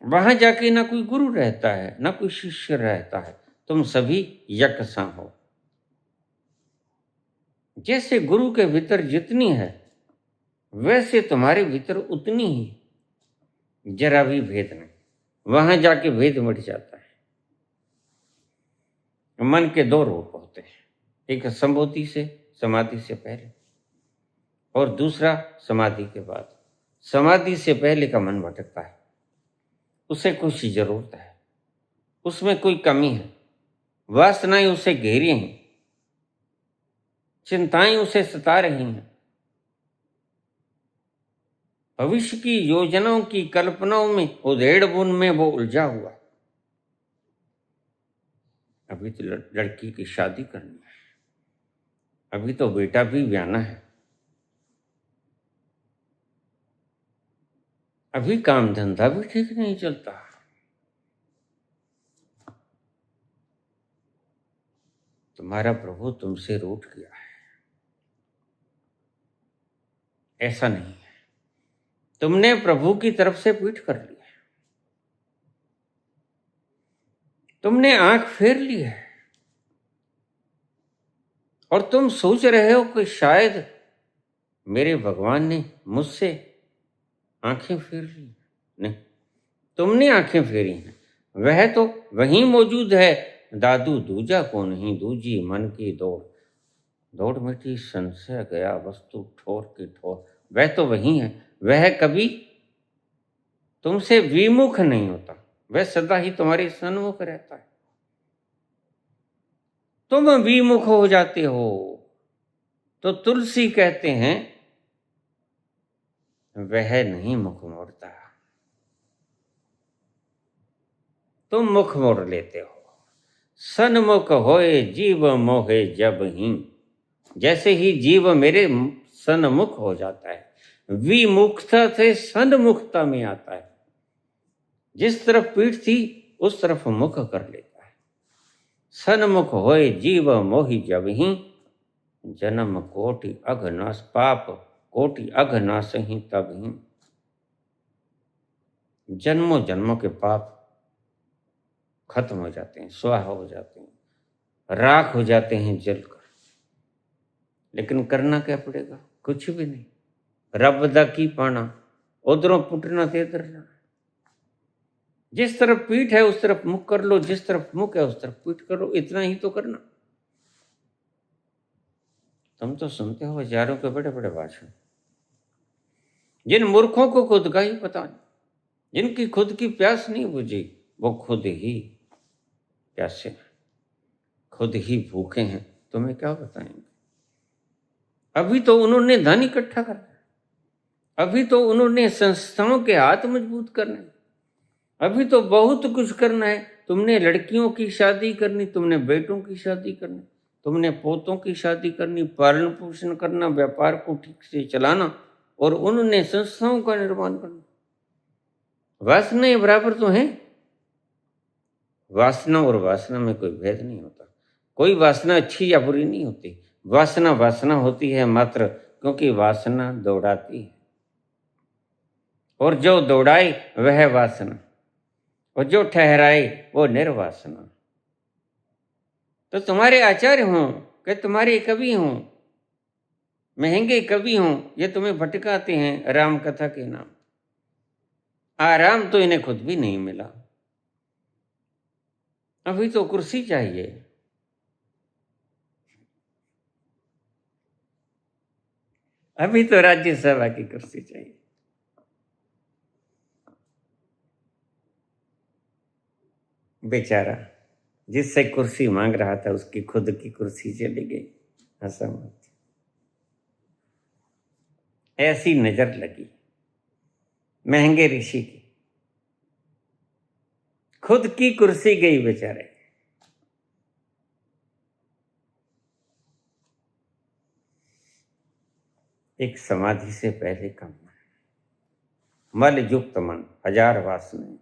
वहां जाके ना कोई गुरु रहता है ना कोई शिष्य रहता है, तुम सभी यकसा हो। जैसे गुरु के भीतर जितनी है वैसे तुम्हारे भीतर उतनी ही, जरा भी भेद नहीं। वहां जाके भेद मिट जाता है। मन के दो रूप होते हैं, एक संबोधि से समाधि से पहले और दूसरा समाधि के बाद। समाधि से पहले का मन भटकता है, उसे कुछ जरूरत है, उसमें कोई कमी है, वासनाएं उसे घेरी हैं, चिंताएं उसे सता रही हैं, भविष्य की योजनाओं की कल्पनाओं में उधेड़ बुन में वो उलझा हुआ। अभी तो लड़की की शादी करनी है, अभी तो बेटा भी ब्याना है, अभी काम धंधा भी ठीक नहीं चलता। तुम्हारा प्रभु तुमसे रूठ गया है। ऐसा नहीं है, तुमने प्रभु की तरफ से पीठ कर ली है, तुमने आंख फेर ली है और तुम सोच रहे हो कि शायद मेरे भगवान ने मुझसे आंखें फेर ली। नहीं, तुमने आंखें फेरी हैं, वह तो वहीं मौजूद है। दादू दूजा को नहीं दूजी मन की दौड़, दौड़ मिटी संशय गया वस्तु ठोर की ठोर। वह तो वही है, वह कभी तुमसे विमुख नहीं होता, वह सदा ही तुम्हारे सन्मुख रहता है। तुम विमुख हो जाते हो तो तुलसी कहते हैं वह नहीं मुख मोड़ता, तुम मुख मोड़ लेते हो। सन्मुख होए जीव मोहे जब ही, जैसे ही जीव मेरे सन्मुख हो जाता है, विमुखता से सन्मुखता में आता है। जिस तरफ पीठ थी उस तरफ मुख कर लेता है। सन्मुख होए जीव मोहि जबहि, जन्म कोटि अघनाश पाप कोटि अघनाशहि तबहि। जन्मों जन्मों के पाप खत्म हो जाते हैं, स्वाहा हो जाते हैं, राख हो जाते हैं जलकर। लेकिन करना क्या पड़ेगा? कुछ भी नहीं। रब दा की पाना, उधरों पुटना ते इधर। जिस तरफ पीठ है उस तरफ मुख कर लो, जिस तरफ मुख है उस तरफ पीठ करो, इतना ही तो करना। तुम तो सुनते हो हजारों के बड़े बड़े भाषण। जिन मूर्खों को खुद का ही पता नहीं, जिनकी खुद की प्यास नहीं बुझी, वो खुद ही प्यासे हैं, खुद ही भूखे हैं, तुम्हें क्या बताएंगे? अभी तो उन्होंने धन इकट्ठा करना, अभी तो उन्होंने संस्थाओं के हाथ मजबूत करने, अभी तो बहुत कुछ करना है। तुमने लड़कियों की शादी करनी, तुमने बेटों की शादी करनी, तुमने पोतों की शादी करनी, पालन पोषण करना, व्यापार को ठीक से चलाना, और उन्होंने संस्थाओं का निर्माण करना। वासना बराबर तो है। वासना और वासना में कोई भेद नहीं होता। कोई वासना अच्छी या बुरी नहीं होती। वासना वासना होती है मात्र क्योंकि वासना दौड़ाती है, और जो दौड़ाए वह वासना, और जो ठहराए वो निर्वासना। तो तुम्हारे आचार्य हों कि तुम्हारे कवि हों, महंगे कवि हों, ये तुम्हें भटकाते हैं राम कथा के नाम। आराम तो इन्हें खुद भी नहीं मिला। अभी तो कुर्सी चाहिए, अभी तो राज्यसभा की कुर्सी चाहिए। बेचारा जिससे कुर्सी मांग रहा था उसकी खुद की कुर्सी चली गई। हंसा मत। ऐसी नजर लगी महंगे ऋषि की, खुद की कुर्सी गई बेचारे। एक समाधि से पहले का मन, मल युक्त मन, हजार वासनाएं,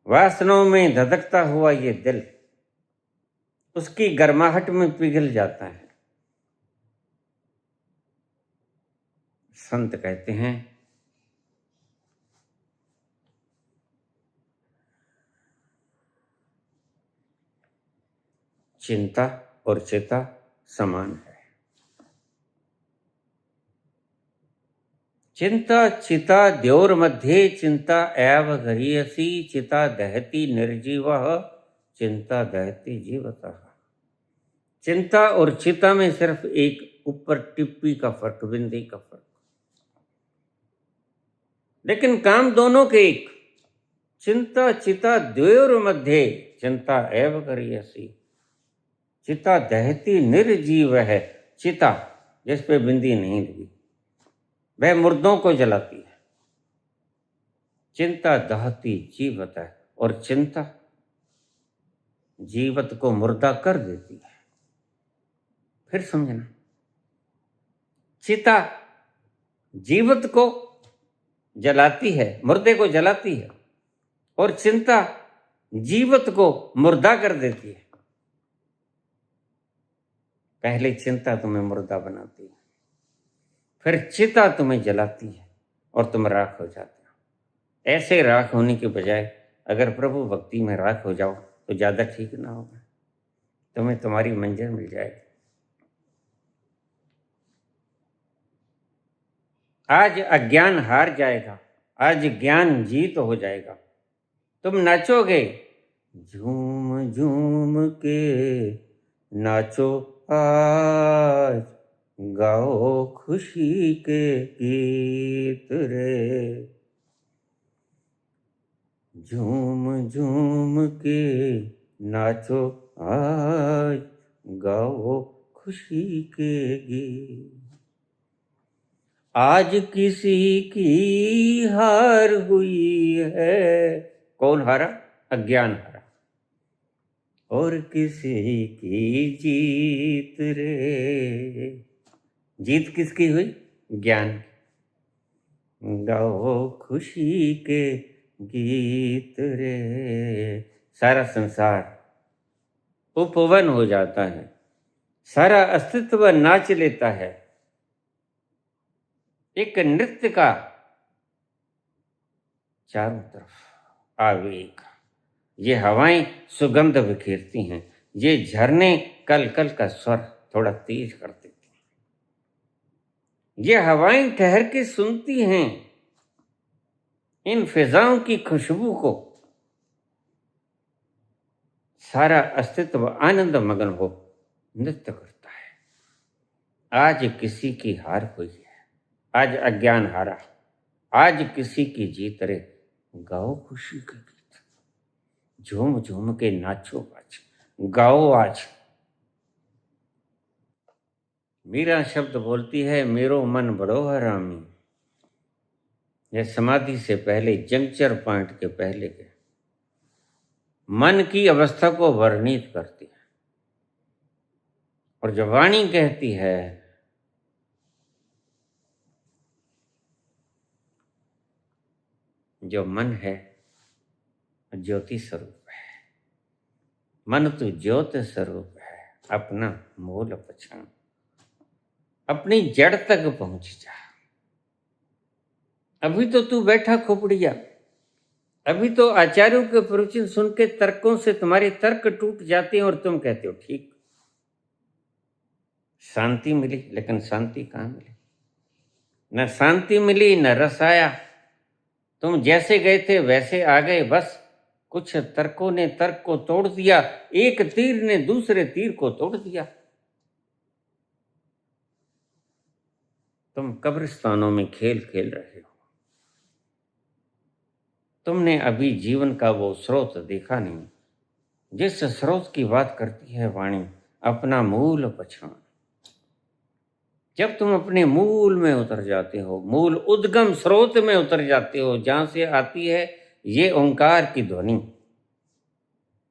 वासनाओं में धधकता हुआ ये दिल उसकी गर्माहट में पिघल जाता है। संत कहते हैं चिंता और चिता समान है। चिंता चिता द्योर मध्ये चिंता एव घरियसी, चिता दहती निर्जीवः चिंता दहती जीवतः। चिंता और चिता में सिर्फ एक ऊपर टिप्पी का फर्क, बिंदी का फर्क, लेकिन काम दोनों के एक। चिंता चिता द्योर मध्ये चिंता एव घरियसी, चिता दहती निर्जीव है। चिता जिस पे बिंदी नहीं लगी वह मुर्दों को जलाती है। चिंता दहती जीवत है, और चिंता जीवत को मुर्दा कर देती है। फिर समझना, चिता जीवत को जलाती है, मुर्दे को जलाती है, और चिंता जीवत को मुर्दा कर देती है। पहले चिंता तुम्हें मुर्दा बनाती है, फिर चिता तुम्हें जलाती है और तुम राख हो जाते हो। ऐसे राख होने के बजाय अगर प्रभु भक्ति में राख हो जाओ तो ज़्यादा ठीक ना होगा, तुम्हें तुम्हारी मंजिल मिल जाएगी। आज अज्ञान हार जाएगा, आज ज्ञान जीत हो जाएगा। तुम नाचोगे, झूम झूम के नाचो आज, गाओ खुशी के गीत रे। झूम झूम के नाचो आज, गाओ खुशी के गीत। आज किसी की हार हुई है। कौन हारा? अज्ञान हारा। और किसी की जीत रे। जीत किसकी हुई? ज्ञान की। गाओ खुशी के गीत रे। सारा संसार उपवन हो जाता है, सारा अस्तित्व नाच लेता है, एक नृत्य का चारों तरफ आवेग। ये हवाएं सुगंध बिखेरती हैं, ये झरने कल कल का स्वर थोड़ा तेज कर देते हैं। ये हवाएं ठहर के सुनती हैं इन फिजाओं की खुशबू को। सारा अस्तित्व आनंद मगन हो नृत्य करता है। आज किसी की हार हुई है, आज अज्ञान हारा, आज किसी की जीत रे। गाओ खुशी के गीत, झूम झूम के नाचो आज, गाओ आज। मीरा शब्द बोलती है, मेरो मन बड़ो हरामी। यह समाधि से पहले, जंक्चर पॉइंट के पहले के मन की अवस्था को वर्णित करती है। और जो वाणी कहती है, जो मन है ज्योति स्वरूप है, मन तो ज्योत स्वरूप है, अपना मूल पहचान, अपनी जड़ तक पहुंच जा। अभी तो तू बैठा खोपड़िया, अभी तो आचार्यों के प्रवचन सुन के तर्कों से तुम्हारे तर्क टूट जाते हैं और तुम कहते हो ठीक। शांति मिली, लेकिन शांति कहाँ मिली? न शांति मिली न रस आया। तुम जैसे गए थे वैसे आ गए, बस कुछ तर्कों ने तर्क को तोड़ दिया, एक तीर ने दूसरे तीर को तोड़ दिया। तुम कब्रिस्तानों में खेल खेल रहे हो। तुमने अभी जीवन का वो स्रोत देखा नहीं, जिस स्रोत की बात करती है वाणी, अपना मूल पहचान। जब तुम अपने मूल में उतर जाते हो, मूल उद्गम स्रोत में उतर जाते हो, जहां से आती है ये ओंकार की ध्वनि,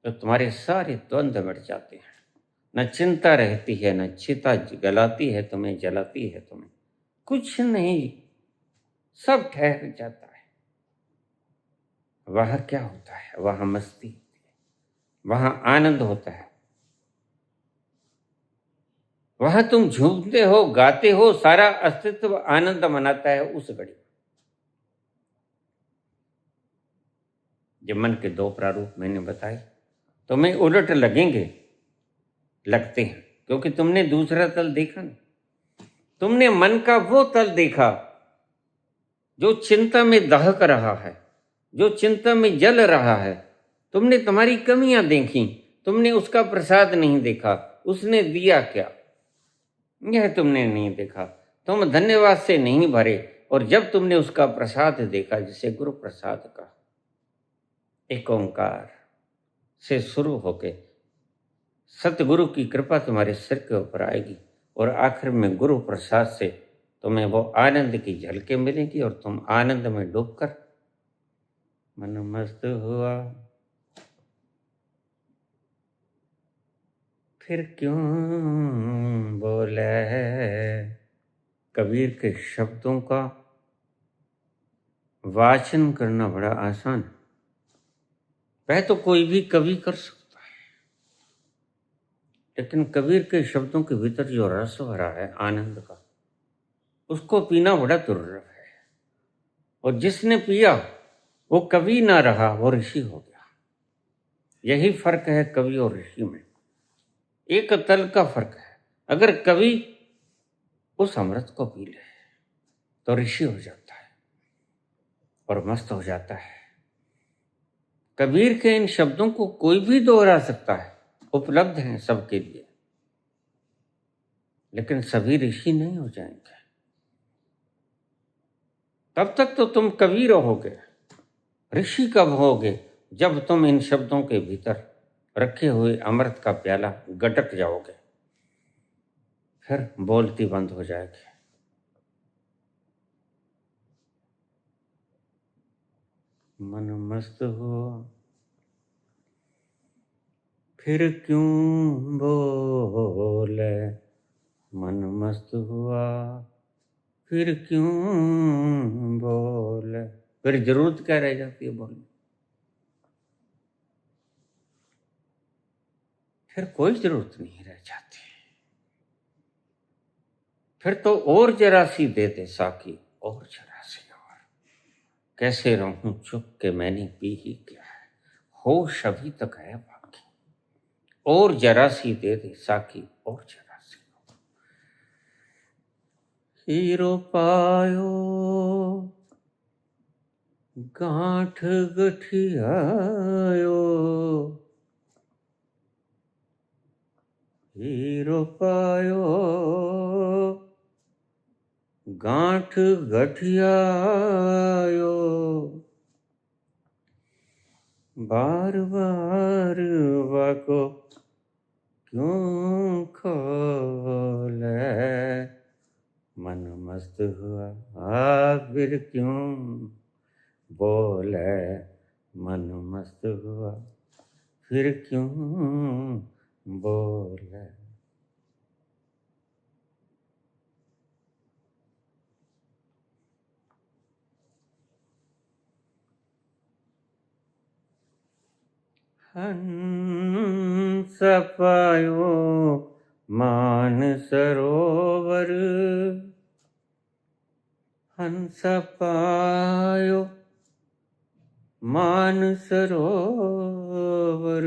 तो तुम्हारे सारे द्वंद्व मिट जाते हैं। न चिंता रहती है, न चिता गलाती है तुम्हें, जलाती है तुम्हें, कुछ नहीं, सब ठहर जाता है। वह क्या होता है? वहां मस्ती होती है, वहां आनंद होता है, वहां तुम झूमते हो, गाते हो, सारा अस्तित्व आनंद मनाता है उस घड़ी। जब मन के दो प्रारूप मैंने बताए, तुम्हें उलट लगेंगे, लगते हैं, क्योंकि तुमने दूसरा तल देखा नहीं। तुमने मन का वो तल देखा जो चिंता में दहक रहा है, जो चिंता में जल रहा है। तुमने तुम्हारी कमियां देखी, तुमने उसका प्रसाद नहीं देखा, उसने दिया क्या यह तुमने नहीं देखा। तुम धन्यवाद से नहीं भरे, और जब तुमने उसका प्रसाद देखा, जिसे गुरु प्रसाद का, एक ओंकार से शुरू होके सतगुरु की कृपा तुम्हारे सिर के ऊपर आएगी, और आखिर में गुरु प्रसाद से तुम्हें वो आनंद की झलकें मिलेंगी, और तुम आनंद में डूबकर मन मस्त हुआ फिर क्यों बोले। कबीर के शब्दों का वाचन करना बड़ा आसान है, वह तो कोई भी कवि कर सकता है, लेकिन कबीर के शब्दों के भीतर जो रस भरा है आनंद का, उसको पीना बड़ा दुर्लभ है। और जिसने पिया वो कवि ना रहा, वो ऋषि हो गया। यही फर्क है कवि और ऋषि में, एक तल का फर्क है। अगर कवि उस अमृत को पी ले तो ऋषि हो जाता है और मस्त हो जाता है। कबीर के इन शब्दों को कोई भी दोहरा सकता है, उपलब्ध हैं सबके लिए, लेकिन सभी ऋषि नहीं हो जाएंगे। तब तक तो तुम कवि रहोगे, ऋषि कब होगे? जब तुम इन शब्दों के भीतर रखे हुए अमृत का प्याला गटक जाओगे, फिर बोलती बंद हो जाएगी। मन मस्त हो फिर क्यों बोले मन मस्त हुआ, फिर क्यों बोले, फिर जरूरत क्या रह जाती है बोलने, फिर कोई जरूरत नहीं रह जाती। फिर तो और जरा सी दे दे साकी, और जरा सी और, कैसे रहूं चुप के मैंने पी ही क्या है, होश अभी तक है बाकी, और जरा सी दे दे साकी, और जरा सी। हीरो पायो गांठ गठियायो, हीरो पायो गांठ गठियायो, बार बार वाको क्यों खोले, मन मस्त हुआ फिर क्यों बोले, मन मस्त हुआ फिर क्यों बोले। हंस पायो मान सरोवर, हंस पायो मान सरोवर,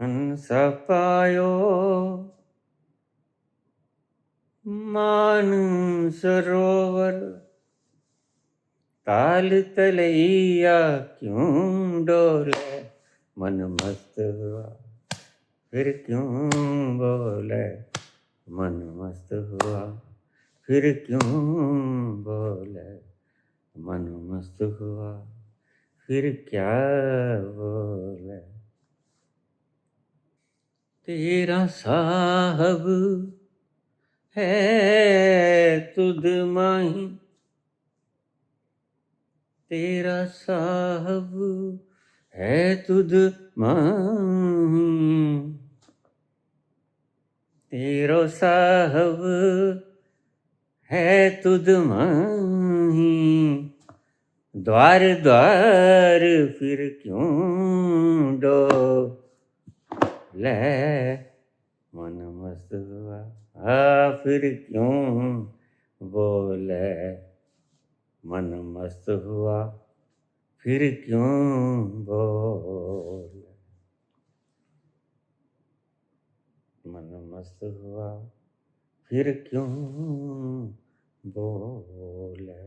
हंस पायो मान सरोवर, ताल तलैया क्यों डोले, मन मस्त हुआ फिर क्यों बोले, मन मस्त हुआ फिर क्यों बोले, मन मस्त हुआ फिर क्या बोले। तेरा साहब है तुध माही, तेरा साहब है तुध माही, तेरो साहब है तुध माही, द्वार द्वार फिर क्यों डोले, मन मस्त हुआ फिर क्यों बोले, मन मस्त हुआ फिर क्यों बोले, मन मस्त हुआ फिर क्यों बोले।